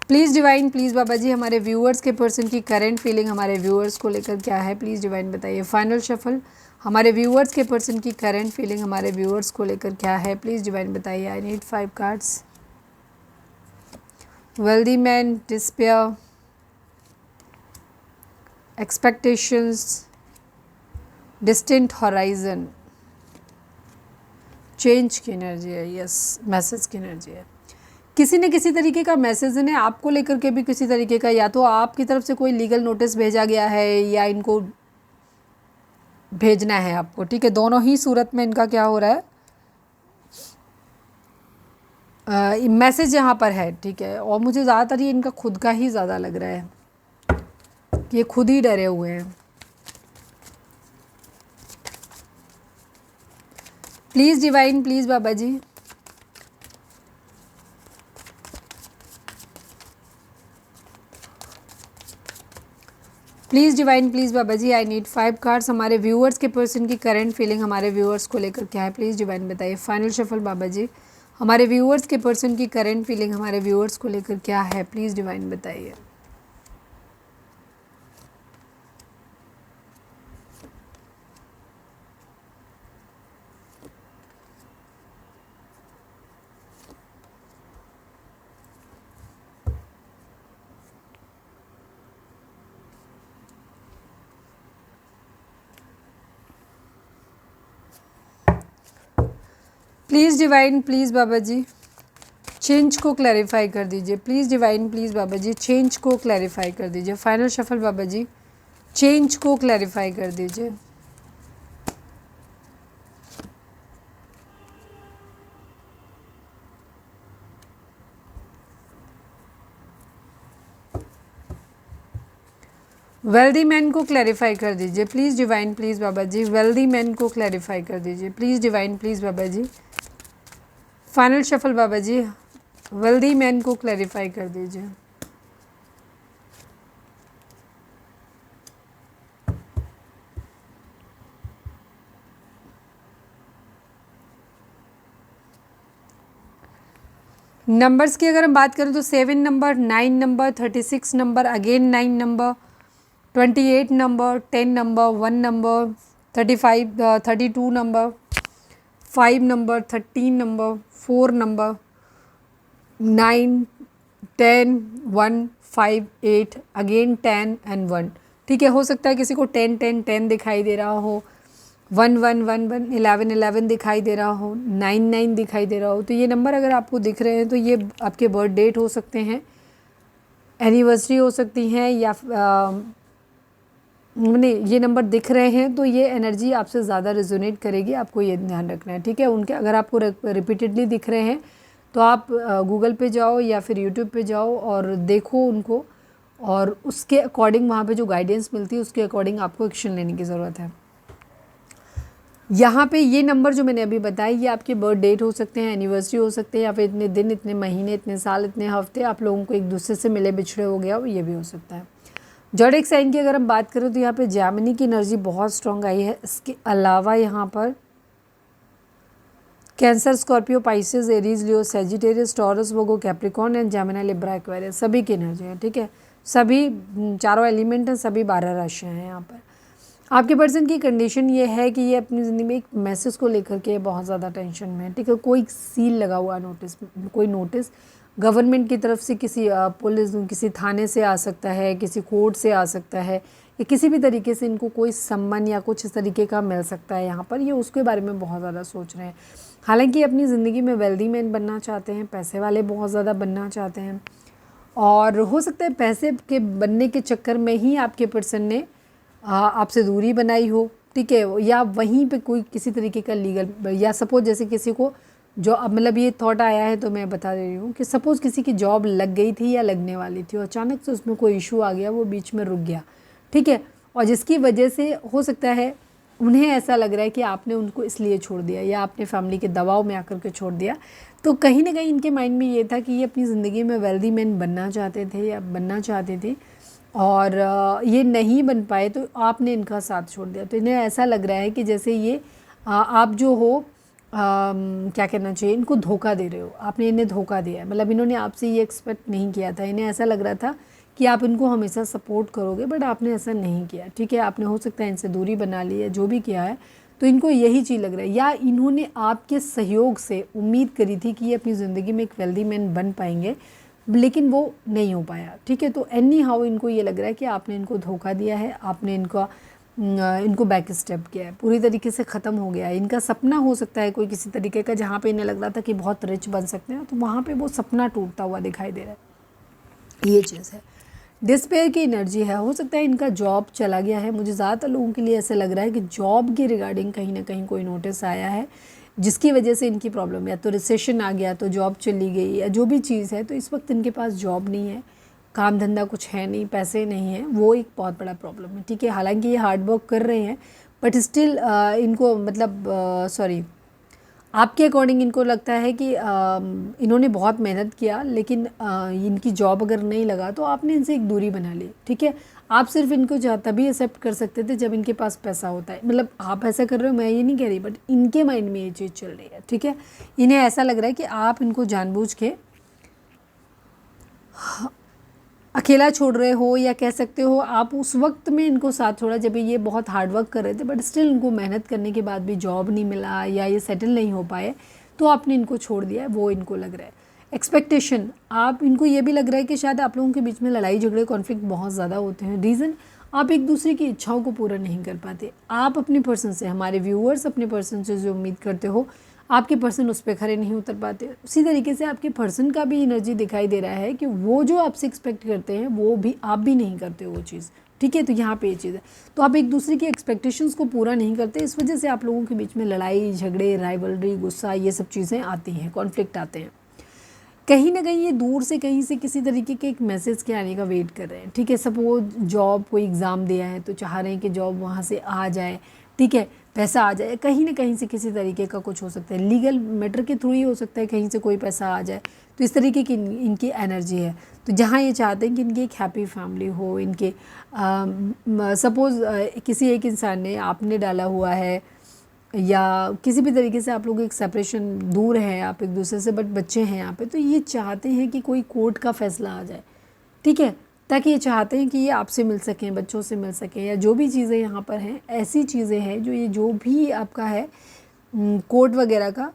प्लीज़ डिवाइन, प्लीज़ बाबा जी, हमारे व्यूअर्स के पर्सन की करंट फीलिंग हमारे व्यूअर्स को लेकर क्या है, प्लीज़ डिवाइन बताइए। फाइनल शफल, हमारे व्यूअर्स के पर्सन की करंट फीलिंग हमारे व्यूअर्स को लेकर क्या है, प्लीज़ डिवाइन बताइए। I need 5 cards. Wealthy man, despair, expectations, distant horizon, change की एनर्जी है, यस, मैसेज की एनर्जी है। किसी न किसी तरीके का मैसेज है आपको लेकर के भी, किसी तरीके का, या तो आपकी तरफ से कोई लीगल नोटिस भेजा गया है या इनको भेजना है आपको, ठीक है, दोनों ही सूरत में इनका क्या हो रहा है, मैसेज यहाँ पर है, ठीक है। और मुझे ज़्यादातर ये इनका खुद का ही ज़्यादा लग रहा है कि ये खुद ही डरे हुए हैं। Please divine, please Baba ji, please divine, please Baba ji, I need 5 cards. हमारे व्यूअर्स के पर्सन की करंट फीलिंग हमारे व्यूअर्स को लेकर क्या है, प्लीज़ डिवाइन बताइए। फाइनल शफल बाबा जी, हमारे व्यूअर्स के पर्सन की करंट फीलिंग हमारे व्यूअर्स को लेकर क्या है, प्लीज़ डिवाइन बताइए। Please divine, please Baba ji, change को क्लैरिफाई कर दीजिए। Please divine, please Baba ji, change को क्लैरिफाई कर दीजिए। Final shuffle Baba ji, change को क्लैरिफाई कर दीजिए। वेल्दी मैन को क्लैरिफाई कर दीजिए। Please divine, please Baba ji, wealthy man को क्लैरिफाई कर दीजिए। Please divine, please Baba ji, final shuffle Baba ji, wealthy man को क्लैरिफाई कर दीजिए। नंबर्स की अगर हम बात करें तो 7 number, 9 number, 36 number, again 9 number, 28 number, 10 number, 1 number, 35 32 number, 5 number, 13 number, 4 number, 9 10 1 5 8, again 10 and 1, ठीक है। हो सकता है किसी को 10 10 10 दिखाई दे रहा हो, 1 1 1 1 11 11 दिखाई दे रहा हो, 9 9 दिखाई दे रहा हो। तो ये नंबर अगर आपको दिख रहे हैं तो ये आपके बर्थ डेट हो सकते हैं, एनिवर्सरी हो सकती हैं, या नहीं, ये नंबर दिख रहे हैं तो ये एनर्जी आपसे ज़्यादा रेजोनेट करेगी, आपको ये ध्यान रखना है, ठीक है। उनके अगर आपको रिपीटेडली दिख रहे हैं तो आप गूगल पे जाओ या फिर यूट्यूब पे जाओ और देखो उनको, और उसके अकॉर्डिंग वहाँ पे जो गाइडेंस मिलती है उसके अकॉर्डिंग आपको एक्शन लेने की ज़रूरत है। यहाँ पे ये नंबर जो मैंने अभी बताया ये आपके बर्थ डेट हो सकते हैं, एनिवर्सरी हो सकते हैं, या फिर इतने दिन, इतने महीने, इतने साल, इतने हफ्ते आप लोगों को एक दूसरे से मिले बिछड़े हो गया हो, ये भी हो सकता है। ज़ोडिएक साइन की अगर हम बात करें तो यहाँ पे जेमिनी की एनर्जी बहुत स्ट्रॉन्ग आई है। इसके अलावा यहाँ पर cancer, Scorpio, Pisces, Aries, Leo, Sagittarius, taurus, Virgo, Capricorn and Gemini, Libra, Aquarius, सभी की एनर्जी है। ठीक है, सभी चारों एलिमेंट हैं, सभी 12 राशियाँ हैं यहाँ पर। आपके पर्सन की कंडीशन ये है कि ये अपनी ज़िंदगी में एक मैसेज को लेकर के बहुत ज़्यादा टेंशन में है। ठीक है, कोई सील लगा हुआ नोटिस, कोई नोटिस गवर्नमेंट की तरफ से, किसी पुलिस, किसी थाने से आ सकता है, किसी कोर्ट से आ सकता है, या किसी भी तरीके से इनको कोई सम्मन या कुछ इस तरीके का मिल सकता है यहाँ पर। ये उसके बारे में बहुत ज़्यादा सोच रहे हैं। हालांकि अपनी ज़िंदगी में वेल्दी मैन बनना चाहते हैं, पैसे वाले बहुत ज़्यादा बनना चाहते हैं, और हो सकता है पैसे के बनने के चक्कर में ही आपके पर्सन ने आपसे दूरी बनाई हो। ठीक है, या वहीं पे कोई किसी तरीके का लीगल, या सपोज जैसे किसी को जो, अब मतलब ये थॉट आया है तो मैं बता दे रही हूँ कि सपोज़ किसी की जॉब लग गई थी या लगने वाली थी और अचानक से उसमें कोई इशू आ गया, वो बीच में रुक गया। ठीक है, और जिसकी वजह से हो सकता है उन्हें ऐसा लग रहा है कि आपने उनको इसलिए छोड़ दिया या आपने फैमिली के दबाव में आकर के छोड़ दिया। तो कहीं ना कहीं इनके माइंड में ये था कि ये अपनी ज़िंदगी में वेल्दी मैन बनना चाहते थे या बनना चाहते थे, और ये नहीं बन पाए तो आपने इनका साथ छोड़ दिया। तो इन्हें ऐसा लग रहा है कि जैसे ये आप जो हो, क्या कहना चाहिए, इनको धोखा दे रहे हो, आपने इन्हें धोखा दिया है। मतलब इन्होंने आपसे ये एक्सपेक्ट नहीं किया था, इन्हें ऐसा लग रहा था कि आप इनको हमेशा सपोर्ट करोगे, बट आपने ऐसा नहीं किया। ठीक है, आपने हो सकता है इनसे दूरी बना ली है, जो भी किया है, तो इनको यही चीज़ लग रहा है, या इन्होंने आपके सहयोग से उम्मीद करी थी कि ये अपनी ज़िंदगी में एक वेल्दी मैन बन पाएंगे, लेकिन वो नहीं हो पाया। ठीक है, तो एनी हाउ इनको ये लग रहा है कि आपने इनको धोखा दिया है, आपने इनको बैक स्टेप किया है, पूरी तरीके से ख़त्म हो गया है। इनका सपना हो सकता है कोई किसी तरीके का, जहाँ पे इन्हें लग रहा था कि बहुत रिच बन सकते हैं, तो वहाँ पे वो सपना टूटता हुआ दिखाई दे रहा है। ये चीज़ है। डिस्पेयर की एनर्जी है, हो सकता है इनका जॉब चला गया है। मुझे ज़्यादातर लोगों के लिए ऐसा लग रहा है कि जॉब के रिगार्डिंग कहीं ना कहीं कोई नोटिस आया है, जिसकी वजह से इनकी प्रॉब्लम, या तो रिसेशन आ गया तो जॉब चली गई, या जो भी चीज़ है, तो इस वक्त इनके पास जॉब नहीं है, काम धंधा कुछ है नहीं, पैसे नहीं हैं, वो एक बहुत बड़ा प्रॉब्लम है। ठीक है, हालांकि ये हार्ड वर्क कर रहे हैं, बट स्टिल इनको मतलब सॉरी, आपके अकॉर्डिंग इनको लगता है कि इन्होंने बहुत मेहनत किया, लेकिन इनकी जॉब अगर नहीं लगा तो आपने इनसे एक दूरी बना ली। ठीक है, आप सिर्फ इनको तभी एक्सेप्ट कर सकते थे जब इनके पास पैसा होता है। मतलब आप ऐसा कर रहे हो, मैं ये नहीं कह रही, बट इनके माइंड में ये चीज़ चल रही है। ठीक है, इन्हें ऐसा लग रहा है कि आप इनको जानबूझ के अकेला छोड़ रहे हो, या कह सकते हो आप उस वक्त में इनको साथ छोड़ा जब ये बहुत हार्ड वर्क कर रहे थे, बट स्टिल इनको मेहनत करने के बाद भी जॉब नहीं मिला या ये सेटल नहीं हो पाए, तो आपने इनको छोड़ दिया है, वो इनको लग रहा है। एक्सपेक्टेशन, आप इनको ये भी लग रहा है कि शायद आप लोगों के बीच में लड़ाई झगड़े, कॉन्फ्लिक्ट बहुत ज़्यादा होते हैं। रीज़न, आप एक दूसरे की इच्छाओं को पूरा नहीं कर पाते। आप अपने पर्सन से, हमारे व्यूअर्स अपने पर्सन से जो उम्मीद करते हो, आपके पर्सन उस पर खड़े नहीं उतर पाते। उसी तरीके से आपके पर्सन का भी एनर्जी दिखाई दे रहा है कि वो जो आपसे एक्सपेक्ट करते हैं वो भी आप भी नहीं करते हो वो चीज़। ठीक है, तो यहाँ पे ये चीज़ है, तो आप एक दूसरे की एक्सपेक्टेशंस को पूरा नहीं करते, इस वजह से आप लोगों के बीच में लड़ाई झगड़े, राइवलरी, गुस्सा, ये सब चीज़ें आती हैं, कॉन्फ्लिक्ट आते हैं। कहीं ना कहीं ये दूर से कहीं से किसी तरीके के एक मैसेज के आने का वेट कर रहे हैं। ठीक है, सपोज जॉब कोई एग्ज़ाम दिया है तो चाह रहे हैं कि जॉब वहाँ से आ जाए। ठीक है, पैसा आ जाए, कहीं ना कहीं से किसी तरीके का कुछ हो सकता है, लीगल मैटर के थ्रू ही हो सकता है, कहीं से कोई पैसा आ जाए। तो इस तरीके की इनकी एनर्जी है। तो जहाँ ये चाहते हैं कि इनकी एक हैप्पी फैमिली हो, इनके सपोज़ किसी एक इंसान ने, आपने डाला हुआ है, या किसी भी तरीके से आप लोग एक सेपरेशन, दूर हैं आप एक दूसरे से, बट बच्चे हैं यहाँ पे, तो ये चाहते हैं कि कोई कोर्ट का फैसला आ जाए। ठीक है, ताकि ये चाहते हैं कि ये आपसे मिल सकें, बच्चों से मिल सकें, या जो भी चीज़ें यहाँ पर हैं, ऐसी चीज़ें हैं जो ये जो भी आपका है कोर्ट वगैरह का,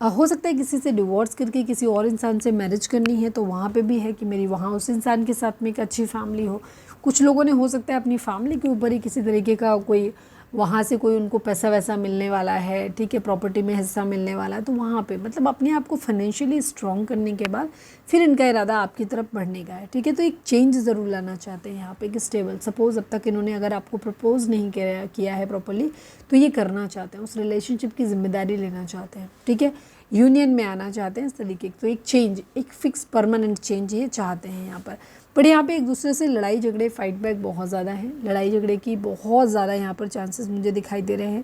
हो सकता है किसी से डिवोर्स करके किसी और इंसान से मैरिज करनी है, तो वहाँ पे भी है कि मेरी वहाँ उस इंसान के साथ में एक अच्छी फैमिली हो। कुछ लोगों ने हो सकता है अपनी फैमिली के ऊपर ही किसी तरीके का कोई, वहाँ से कोई उनको पैसा वैसा मिलने वाला है। ठीक है, प्रॉपर्टी में हिस्सा मिलने वाला है, तो वहाँ पे मतलब अपने आप को फाइनेंशियली स्ट्रॉन्ग करने के बाद फिर इनका इरादा आपकी तरफ बढ़ने का है। ठीक है, तो एक चेंज ज़रूर लाना चाहते हैं यहाँ पे, एक स्टेबल, सपोज़ अब तक इन्होंने अगर आपको प्रपोज नहीं किया है प्रॉपरली, तो ये करना चाहते हैं, उस रिलेशनशिप की जिम्मेदारी लेना चाहते हैं। ठीक है, यूनियन में आना चाहते हैं, इस तरीके की, तो एक चेंज, एक फिक्स परमानेंट चेंज ये चाहते हैं यहाँ पर। बट यहाँ पे एक दूसरे से लड़ाई झगड़े, फाइट बैक बहुत ज़्यादा है, लड़ाई झगड़े की बहुत ज़्यादा यहाँ पर चांसेस मुझे दिखाई दे रहे हैं।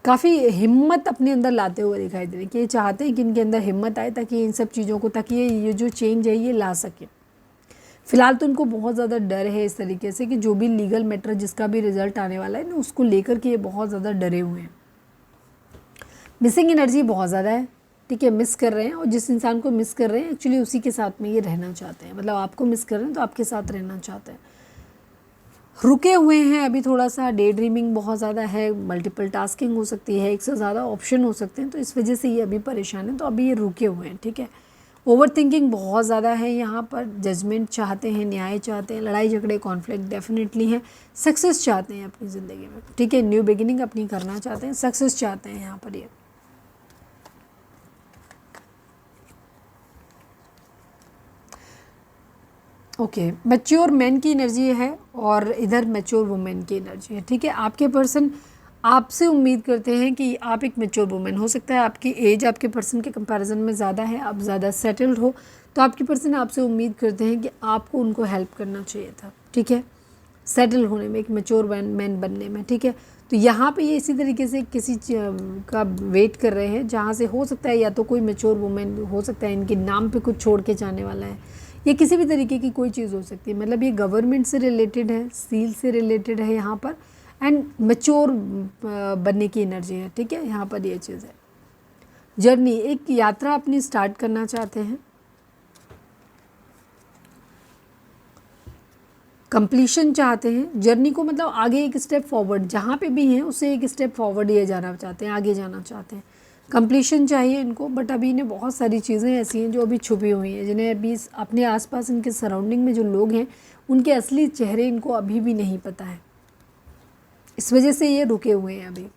काफ़ी हिम्मत अपने अंदर लाते हुए दिखाई दे रहे हैं कि ये चाहते हैं कि इनके अंदर हिम्मत आए ताकि इन सब चीज़ों को, ताकि ये जो चेंज है ये ला सके। फिलहाल तो इनको बहुत ज़्यादा डर है इस तरीके से कि जो भी लीगल मैटर जिसका भी रिजल्ट आने वाला है ना, उसको लेकर के ये बहुत ज़्यादा डरे हुए हैं। मिसिंग एनर्जी बहुत ज़्यादा है, ठीक है, मिस कर रहे हैं, और जिस इंसान को मिस कर रहे हैं एक्चुअली उसी के साथ में ये रहना चाहते हैं, मतलब आपको मिस कर रहे हैं तो आपके साथ रहना चाहते हैं। रुके हुए हैं अभी, थोड़ा सा डे ड्रीमिंग बहुत ज़्यादा है, मल्टीपल टास्किंग हो सकती है, एक से ज़्यादा ऑप्शन हो सकते हैं, तो इस वजह से ये अभी परेशान है, तो अभी ये रुके हुए हैं, ठीक है। ओवर थिंकिंग बहुत ज़्यादा है यहाँ पर, जजमेंट चाहते हैं, न्याय चाहते हैं, लड़ाई झगड़े कॉन्फ्लिक्ट डेफिनेटली है, सक्सेस चाहते हैं अपनी ज़िंदगी में, ठीक है, न्यू बिगिनिंग अपनी करना चाहते हैं, सक्सेस चाहते हैं यहाँ पर ये। ओके, मैच्योर मैन की एनर्जी है और इधर मैच्योर वुमेन की एनर्जी है, ठीक है। आपके पर्सन आपसे उम्मीद करते हैं कि आप एक मैच्योर वुमेन, हो सकता है आपकी एज आपके पर्सन के कंपैरिजन में ज़्यादा है, आप ज़्यादा सेटल्ड हो, तो आपके पर्सन आपसे उम्मीद करते हैं कि आपको उनको हेल्प करना चाहिए था, ठीक है, सेटल होने में, एक मैच्योर मैन बनने में, ठीक है। तो यहाँ पे ये इसी तरीके से किसी का वेट कर रहे हैं जहाँ से हो सकता है या तो कोई मैच्योर वुमेन हो सकता है इनके नाम पे कुछ छोड़ के जाने वाला है, ये किसी भी तरीके की कोई चीज़ हो सकती है, मतलब ये गवर्नमेंट से रिलेटेड है, सील से रिलेटेड है यहाँ पर, एंड मैच्योर बनने की एनर्जी है, ठीक है, यहाँ पर ये चीज़ है। जर्नी, एक यात्रा अपनी स्टार्ट करना चाहते हैं, कंप्लीशन चाहते हैं, जर्नी को मतलब आगे एक स्टेप फॉरवर्ड, जहाँ पे भी हैं उससे एक स्टेप फॉरवर्ड ये जाना चाहते हैं, आगे जाना चाहते हैं, कंप्लीशन चाहिए इनको, बट अभी इन्हें बहुत सारी चीज़ें ऐसी हैं जो अभी छुपी हुई हैं, जिन्हें अभी अपने आसपास इनके सराउंडिंग में जो लोग हैं उनके असली चेहरे इनको अभी भी नहीं पता है, इस वजह से ये रुके हुए हैं अभी।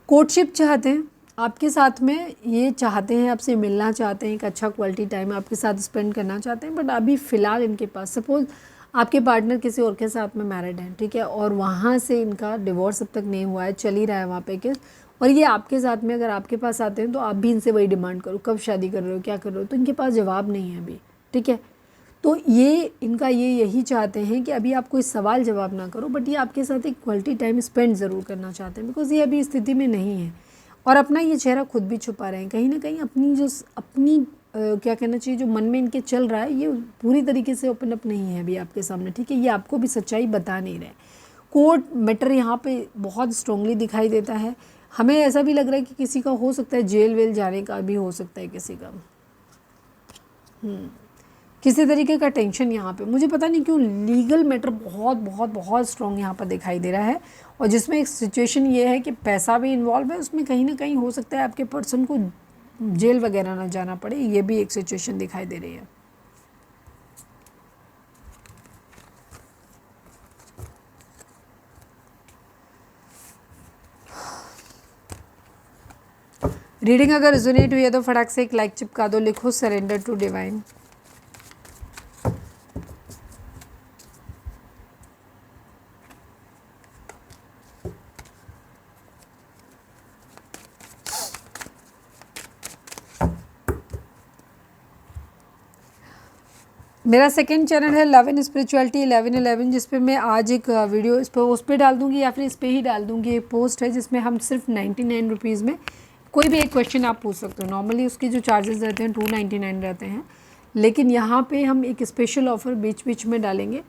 कोर्टशिप चाहते हैं आपके साथ में, ये चाहते हैं आपसे मिलना चाहते हैं, एक अच्छा क्वालिटी टाइम आपके साथ स्पेंड करना चाहते हैं, बट अभी फ़िलहाल इनके पास, सपोज़ आपके पार्टनर किसी और के साथ में मैरिड हैं, ठीक है, और वहाँ से इनका डिवोर्स अब तक नहीं हुआ है, चल ही रहा है वहाँ पे केस, और ये आपके साथ में अगर आपके पास आते हैं तो आप भी इनसे वही डिमांड करो, कब शादी कर रहे हो, क्या कर रहे हो, तो इनके पास जवाब नहीं है अभी, ठीक है। तो ये इनका ये यही चाहते हैं कि अभी आप कोई सवाल जवाब ना करो, बट ये आपके साथ एक क्वालिटी टाइम स्पेंड ज़रूर करना चाहते हैं, बिकॉज ये अभी स्थिति में नहीं है, और अपना ये चेहरा खुद भी छुपा रहे हैं, कहीं ना कहीं अपनी जो अपनी क्या कहना चाहिए, जो मन में इनके चल रहा है ये पूरी तरीके से ओपन अप नहीं है अभी आपके सामने, ठीक है, ये आपको भी सच्चाई बता नहीं रहे। कोर्ट मैटर यहाँ पे बहुत स्ट्रांगली दिखाई देता है, हमें ऐसा भी लग रहा है कि किसी का हो सकता है जेल वेल जाने का भी हो सकता है किसी का, किसी तरीके का टेंशन यहाँ पे, मुझे पता नहीं क्यों लीगल मैटर बहुत बहुत बहुत स्ट्रॉन्ग यहाँ पर दिखाई दे रहा है, और जिसमें एक सिचुएशन ये है कि पैसा भी इन्वॉल्व है उसमें, कहीं ना कहीं हो सकता है आपके पर्सन को जेल वगैरह ना जाना पड़े, ये भी एक सिचुएशन दिखाई दे रही है। रीडिंग अगर रिजोनेट हुई है तो फटाक से एक लाइक चिपका दो, लिखो सरेंडर टू डिवाइन। मेरा सेकंड चैनल है लव एंड स्पिरिचुअलिटी 1111, जिस पे मैं आज एक वीडियो इस पर उस पर डाल दूंगी या फिर इस पर ही डाल दूंगी, एक पोस्ट है जिसमें हम सिर्फ 99 रुपीज़ में कोई भी एक क्वेश्चन आप पूछ सकते हो। नॉर्मली उसके जो चार्जेस रहते हैं 299 रहते हैं, लेकिन यहाँ पे हम एक स्पेशल ऑफ़र बीच बीच में डालेंगे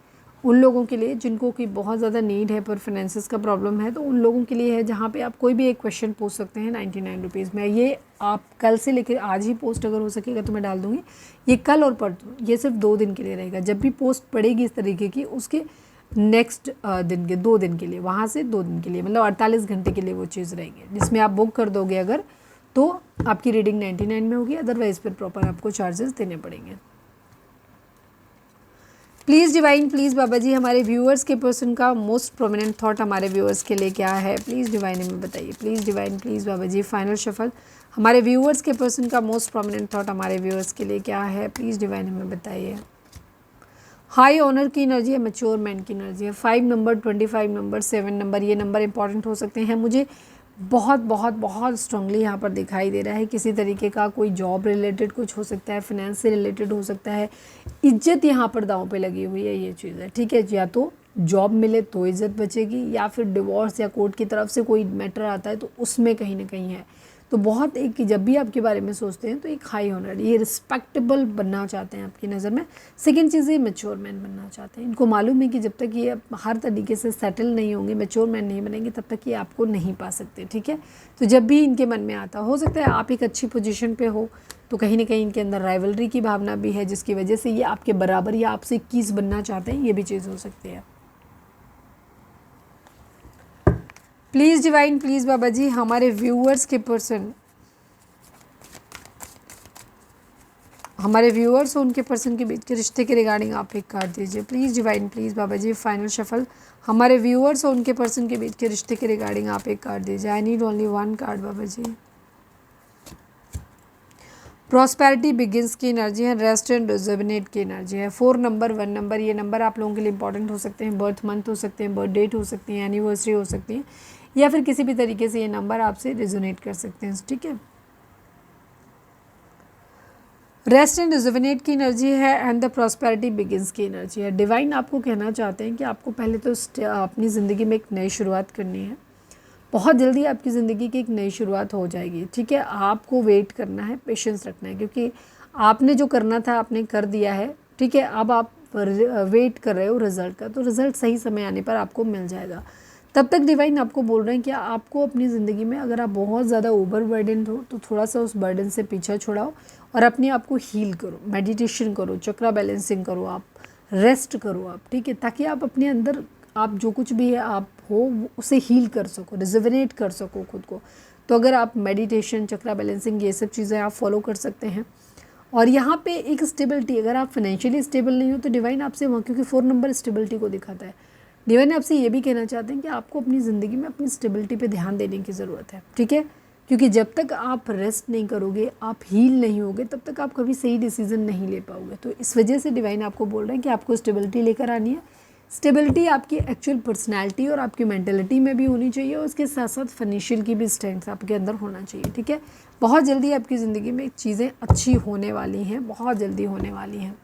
उन लोगों के लिए जिनको कि बहुत ज़्यादा नीड है पर फाइनेंसिस का प्रॉब्लम है, तो उन लोगों के लिए है जहाँ पे आप कोई भी एक क्वेश्चन पूछ सकते हैं 99 रुपीज़ में। ये आप कल से लेकर आज ही पोस्ट अगर हो सकेगा तो मैं डाल दूँगी, ये कल और परसों, ये सिर्फ 2 दिन के लिए रहेगा। जब भी पोस्ट पड़ेगी इस तरीके की उसके नेक्स्ट दिन के 2 दिन के लिए, वहाँ से 2 दिन के लिए, मतलब 48 घंटे के लिए वो चीज़ रहेगी, जिसमें आप बुक कर दोगे अगर तो आपकी रीडिंग 99 में होगी, अदरवाइज़ फिर प्रॉपर आपको चार्जेस देने पड़ेंगे। प्लीज़ डिवाइन, प्लीज़ बाबा जी, हमारे व्यूअर्स के पर्सन का मोस्ट प्रोमिनेंट थॉट हमारे व्यूअर्स के लिए क्या है, प्लीज़ डिवाइन हमें बताइए। Please divine, please Baba ji, final shuffle, हमारे व्यूअर्स के पर्सन का मोस्ट प्रोमिनेंट थॉट हमारे व्यूअर्स के लिए क्या है, प्लीज़ डिवाइन हमें बताइए। हाई ऑनर की एनर्जी है, मैच्योर मैन की एनर्जी है, 5 नंबर, 25 नंबर, 7 नंबर, ये नंबर इंपॉर्टेंट हो सकते हैं। मुझे बहुत बहुत बहुत स्ट्रांगली यहाँ पर दिखाई दे रहा है किसी तरीके का कोई जॉब रिलेटेड कुछ हो सकता है, फाइनेंस से रिलेटेड हो सकता है, इज्जत यहाँ पर दांव पे लगी हुई है, ये चीज़ है, ठीक है। या तो जॉब मिले तो इज़्ज़त बचेगी, या फिर डिवोर्स या कोर्ट की तरफ से कोई मैटर आता है तो उसमें कहीं ना कहीं है। तो बहुत एक, जब भी आपके बारे में सोचते हैं तो एक हाई ऑनर, ये रिस्पेक्टेबल बनना चाहते हैं आपकी नज़र में। सेकंड चीज़, ये मैच्योर मैन बनना चाहते हैं। इनको मालूम है कि जब तक ये हर तरीके से सेटल नहीं होंगे, मैच्योर मैन नहीं बनेंगे, तब तक ये आपको नहीं पा सकते, ठीक है। तो जब भी इनके मन में आता, हो सकता है आप एक अच्छी पोजीशन पे हो तो कहीं ना कहीं इनके अंदर राइवलरी की भावना भी है, जिसकी वजह से ये आपके बराबर या आपसे 21 बनना चाहते हैं, ये भी चीज़ हो सकती है। प्लीज़ डिवाइन, प्लीज़ बाबा जी, हमारे व्यूअर्स के पर्सन, हमारे व्यूअर्स और उनके पर्सन के बीच के रिश्ते के रिगार्डिंग आप एक कार्ड दीजिए। Please divine, please Baba ji, final shuffle, हमारे व्यूअर्स और उनके पर्सन के बीच के रिश्ते के रिगार्डिंग आप एक कार्ड दीजिए। I need only one card Baba ji. Prosperity begins की एनर्जी है, रेस्ट एंड रिजुविनेट की एनर्जी है। 4 नंबर, 1 नंबर, ये नंबर आप लोगों के लिए इंपॉर्टेंट हो सकते हैं। बर्थ मंथ हो सकते हैं, बर्थ डेट हो सकती है, एनिवर्सरी हो सकती है, या फिर किसी भी तरीके से ये नंबर आपसे रिजोनेट कर सकते हैं, ठीक है। रेस्ट एंड रिजुविनेट की एनर्जी है एंड द प्रॉस्पेरिटी बिगिंस की एनर्जी है। डिवाइन आपको कहना चाहते हैं कि आपको पहले तो अपनी ज़िंदगी में एक नई शुरुआत करनी है। बहुत जल्दी आपकी ज़िंदगी की एक नई शुरुआत हो जाएगी, ठीक है। आपको वेट करना है, पेशेंस रखना है, क्योंकि आपने जो करना था आपने कर दिया है, ठीक है। अब आप वेट कर रहे हो रिज़ल्ट का, तो रिज़ल्ट सही समय आने पर आपको मिल जाएगा। तब तक डिवाइन आपको बोल रहे हैं कि आपको अपनी ज़िंदगी में अगर आप बहुत ज़्यादा ओवर बर्डन हो तो थोड़ा सा उस बर्डन से पीछा छुड़ाओ और अपने आप को हील करो, मेडिटेशन करो, चक्रा बैलेंसिंग करो, आप रेस्ट करो आप, ठीक है, ताकि आप अपने अंदर आप जो कुछ भी है आप हो उसे हील कर सको, रिजुविनेट कर सको खुद को। तो अगर आप मेडिटेशन, चक्रा बैलेंसिंग, ये सब चीज़ें आप फॉलो कर सकते हैं। और यहाँ पे एक स्टेबिलिटी, अगर आप फाइनेंशियली स्टेबल नहीं हो तो डिवाइन आपसे वहाँ, क्योंकि 4 नंबर स्टेबिलिटी को दिखाता है, डिवाइन आपसे ये भी कहना चाहते हैं कि आपको अपनी ज़िंदगी में अपनी स्टेबिलिटी पे ध्यान देने की ज़रूरत है, ठीक है। क्योंकि जब तक आप रेस्ट नहीं करोगे, आप हील नहीं होगे, तब तक आप कभी सही डिसीजन नहीं ले पाओगे। तो इस वजह से डिवाइन आपको बोल रहे हैं कि आपको स्टेबिलिटी लेकर आनी है। स्टेबिलिटी आपकी एक्चुअल पर्सनैलिटी और आपकी मेंटलिटी में भी होनी चाहिए, और उसके साथ साथ फाइनेंशियल की भी स्ट्रेंथ आपके अंदर होना चाहिए, ठीक है। बहुत जल्दी आपकी ज़िंदगी में चीज़ें अच्छी होने वाली हैं, बहुत जल्दी होने वाली हैं।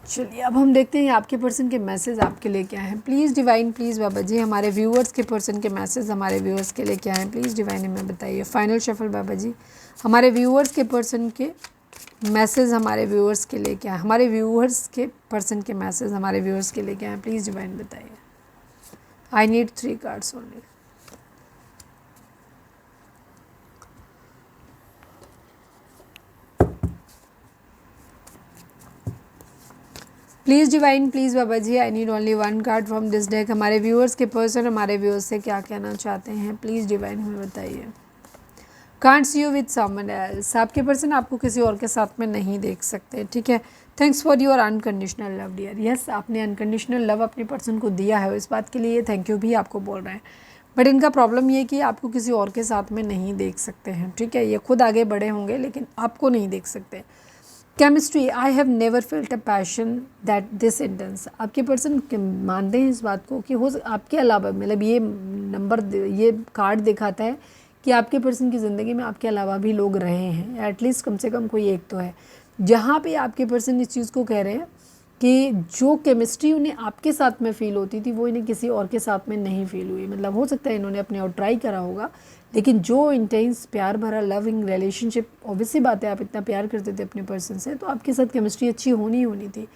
चलिए अब हम देखते हैं आपके पर्सन के मैसेज आपके लिए क्या है। प्लीज़ डिवाइन, प्लीज़ बाबा जी, हमारे व्यूअर्स के पर्सन के मैसेज हमारे व्यूअर्स के लिए क्या है, प्लीज़ डिवाइन हमें बताइए। फाइनल शफल बाबा जी, हमारे व्यूअर्स के पर्सन के मैसेज हमारे व्यूअर्स के लिए क्या है, हमारे व्यूअर्स के पर्सन के मैसेज हमारे व्यूअर्स के लिए क्या है, प्लीज़ डिवाइन बताइए। I need 3 cards only. Please divine, please Baba ji, I need only 1 card from this deck. हमारे व्यूअर्स के पर्सन हमारे व्यूअर्स से क्या कहना चाहते हैं, प्लीज़ डिवाइन हमें बताइए। Can't see you with someone else, आपके पर्सन आपको किसी और के साथ में नहीं देख सकते, ठीक है। Thanks for your unconditional love dear. Yes, आपने अनकंडीशनल लव अपने पर्सन को दिया है, इस बात के लिए थैंक यू भी आपको बोल रहे हैं। बट इनका प्रॉब्लम ये है कि आपको किसी और के साथ में नहीं देख सकते हैं, ठीक है। ये खुद आगे बढ़े होंगे लेकिन आपको नहीं देख सकते। Chemistry, I have never felt a passion that this intense. आपके पर्सन मानते हैं इस बात को कि हो आपके अलावा, मतलब ये नंबर, ये कार्ड दिखाता है कि आपके पर्सन की ज़िंदगी में आपके अलावा भी लोग रहे हैं, एटलीस्ट कम से कम कोई एक तो है, जहाँ पे आपके पर्सन इस चीज़ को कह रहे हैं कि जो केमिस्ट्री उन्हें आपके साथ में फ़ील होती थी वो इन्हें किसी और के साथ में नहीं फ़ील हुई। मतलब हो सकता है इन्होंने अपने और ट्राई करा होगा, लेकिन जो इंटेंस प्यार भरा लविंग रिलेशनशिप, ऑब्वियसली बात है आप इतना प्यार करते थे अपने पर्सन से, तो आपके साथ केमिस्ट्री अच्छी होनी होनी थी।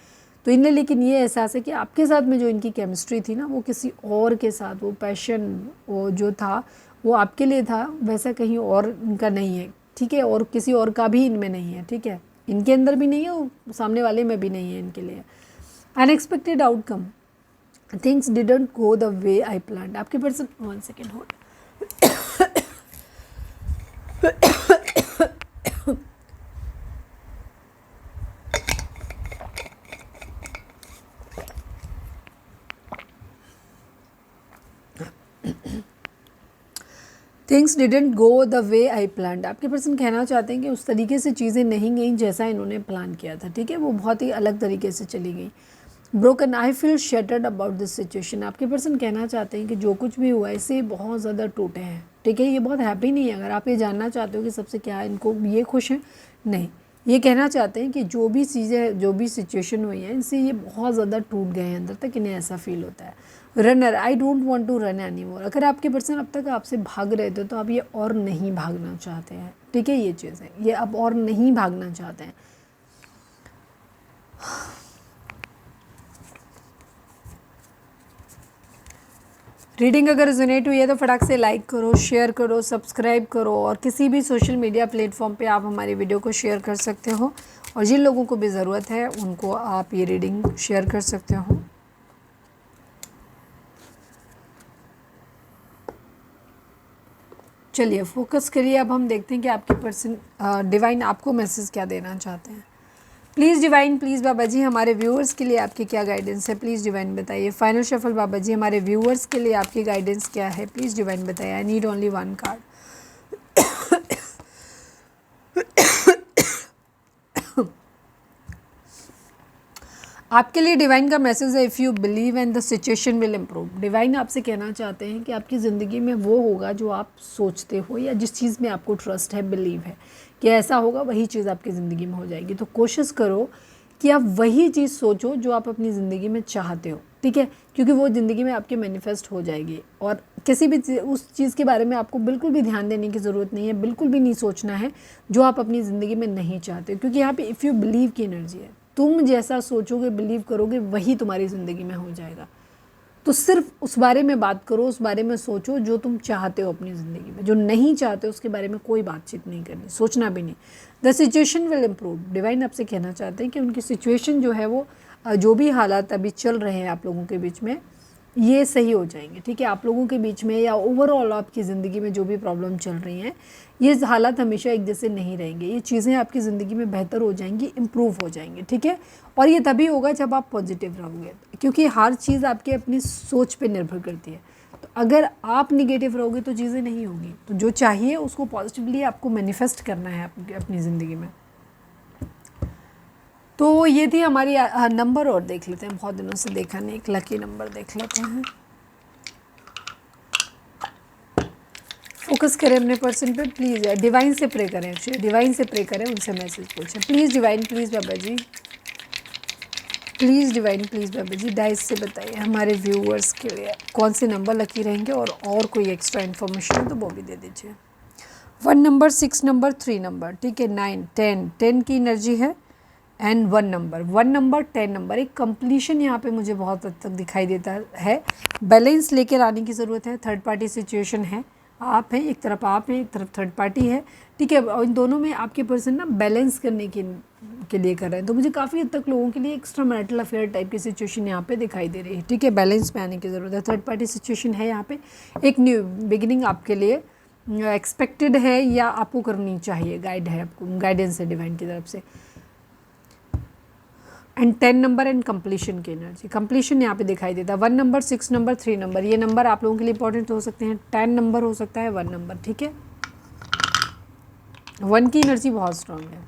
तो इन्हें लेकिन ये एहसास है कि आपके साथ में जो इनकी केमिस्ट्री थी ना, वो किसी और के साथ, वो पैशन वो जो था वो आपके लिए था, वैसा कहीं और इनका नहीं है, ठीक है। और किसी और का भी इनमें नहीं है, ठीक है। इनके अंदर भी नहीं है और सामने वाले में भी नहीं है इनके लिए। Unexpected outcome, things didn't go the way I planned. आपके person, 1 second hold. Things didn't go the way I planned. आपके पर्सन कहना चाहते हैं कि उस तरीके से चीज़ें नहीं गई जैसा इन्होंने प्लान किया था, ठीक है। वो बहुत ही अलग तरीके से चली गई। Broken, I feel shattered about this situation. आपके पर्सन कहना चाहते हैं कि जो कुछ भी हुआ इससे बहुत ज़्यादा टूटे हैं, ठीक है। ये बहुत हैप्पी नहीं है। अगर आप ये जानना चाहते हो कि सबसे क्या है, इनको ये खुश हैं, नहीं, ये कहना चाहते हैं कि जो भी चीज़ें, जो भी सिचुएशन हुई है, इनसे ये बहुत ज़्यादा टूट गए हैं अंदर तक, इन्हें ऐसा फील होता है। Runner, I don't want to run any more. अगर आपके पर्सन अब तक आपसे भाग रहे थे तो आप ये और नहीं भागना चाहते हैं, ठीक है, ये चीज़ है, ये अब और नहीं भागना चाहते हैं। रीडिंग अगर रेजोनेट हुई है तो फटाक से लाइक करो, शेयर करो, सब्सक्राइब करो, और किसी भी सोशल मीडिया प्लेटफॉर्म पे आप हमारी वीडियो को शेयर कर सकते हो, और जिन लोगों को भी ज़रूरत है उनको आप ये रीडिंग शेयर कर सकते हो। चलिए फोकस करिए, अब हम देखते हैं कि आपके पर्सन डिवाइन आपको मैसेज क्या देना चाहते हैं। प्लीज़ डिवाइन, प्लीज़ बाबा जी हमारे व्यूअर्स के लिए आपकी क्या गाइडेंस है, प्लीज़ डिवाइन बताइए। फाइनल शफल बाबा जी हमारे व्यूअर्स के लिए आपकी गाइडेंस क्या है, प्लीज़ डिवाइन बताइए। I need only one card. आपके लिए डिवाइन का मैसेज है, if you believe and the situation will improve. Divine आपसे कहना चाहते हैं कि आपकी ज़िंदगी में वो होगा जो आप सोचते हो, या जिस चीज़ में आपको ट्रस्ट है, बिलीव है कि ऐसा होगा, वही चीज़ आपकी ज़िंदगी में हो जाएगी। तो कोशिश करो कि आप वही चीज़ सोचो जो आप अपनी ज़िंदगी में चाहते हो, ठीक है, क्योंकि वो ज़िंदगी में आपके मैनिफेस्ट हो जाएगी। और किसी भी उस चीज़ के बारे में आपको बिल्कुल भी ध्यान देने की ज़रूरत नहीं है, बिल्कुल भी नहीं सोचना है जो आप अपनी ज़िंदगी में नहीं चाहते हो, क्योंकि यहाँ पे इफ़ यू बिलीव की एनर्जी है। तुम जैसा सोचोगे, बिलीव करोगे, वही तुम्हारी ज़िंदगी में हो जाएगा। तो सिर्फ उस बारे में बात करो, उस बारे में सोचो जो तुम चाहते हो अपनी ज़िंदगी में। जो नहीं चाहते उसके बारे में कोई बातचीत नहीं करनी, सोचना भी नहीं। The situation will improve. Divine आपसे कहना चाहते हैं कि उनकी सिचुएशन जो है वो, जो भी हालात अभी चल रहे हैं आप लोगों के बीच में, ये सही हो जाएंगे, ठीक है। आप लोगों के बीच में या ओवरऑल आपकी ज़िंदगी में जो भी प्रॉब्लम चल रही हैं, ये हालात हमेशा एक जैसे नहीं रहेंगे। ये चीज़ें आपकी ज़िंदगी में बेहतर हो जाएंगी, इम्प्रूव हो जाएंगी, ठीक है। और ये तभी होगा जब आप पॉजिटिव रहोगे, क्योंकि हर चीज़ आपकी अपनी सोच पे निर्भर करती है। तो अगर आप निगेटिव रहोगे तो चीज़ें नहीं होगी। तो जो चाहिए उसको पॉजिटिवली आपको मैनिफेस्ट करना है अपनी ज़िंदगी में। तो ये थी हमारी नंबर, और देख लेते हैं, बहुत दिनों से देखा नहीं, एक लकी नंबर देख लेते हैं। फोकस करें अपने पर्सन पे, प्लीज़ डिवाइन से प्रे करें, एक्चुअली डिवाइन से प्रे करें, उनसे मैसेज पूछें। Please divine, please Baba ji, please divine, please Baba ji, dice से बताइए हमारे व्यूअर्स के लिए कौन से नंबर लकी रहेंगे, और कोई एक्स्ट्रा इन्फॉर्मेशन है तो वो भी दे दीजिए। 1 नंबर, 6 नंबर, 3 नंबर, ठीक है, 9, 10 की एनर्जी है, एंड 1 नंबर, 10 नंबर। एक कंप्लीशन यहाँ पे मुझे बहुत हद तक दिखाई देता है। बैलेंस लेकर आने की ज़रूरत है। थर्ड पार्टी सिचुएशन है, आप हैं एक तरफ, आप हैं एक तरफ, थर्ड पार्टी है, ठीक है। और इन दोनों में आपके पर्सन ना बैलेंस करने के लिए कर रहे हैं। तो मुझे काफ़ी हद तक लोगों के लिए एक्स्ट्रा मैरिटल अफेयर टाइप की सिचुएशन यहाँ पे दिखाई दे रही है, ठीक है। बैलेंस में आने की ज़रूरत है। थर्ड पार्टी सिचुएशन है यहाँ पे, एक न्यू बिगिनिंग आपके लिए एक्सपेक्टेड है, या आपको करनी चाहिए, गाइड है, आपको गाइडेंस है डिवाइन की तरफ से। एंड 10 नंबर एंड कंप्लीशन की एनर्जी, कंप्लीशन यहाँ पे दिखाई देता है। 1 नंबर, 6 नंबर, 3 नंबर, ये नंबर आप लोगों के लिए इंपॉर्टेंट हो सकते हैं। 10 नंबर हो सकता है, 1 नंबर, ठीक है। 1 की एनर्जी बहुत स्ट्रांग है।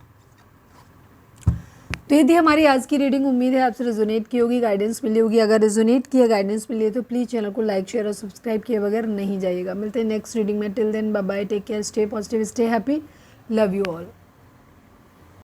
तो ये थी हमारी आज की रीडिंग। उम्मीद है आपसे रेजोनेट की होगी, गाइडेंस मिली होगी। अगर रेजोनेट किया, गाइडेंस मिली है तो प्लीज़ चैनल को लाइक, शेयर और सब्सक्राइब किए बगैर नहीं जाइएगा। मिलते हैं नेक्स्ट रीडिंग में। Till then bye bye, take care, stay positive, stay happy, love you all.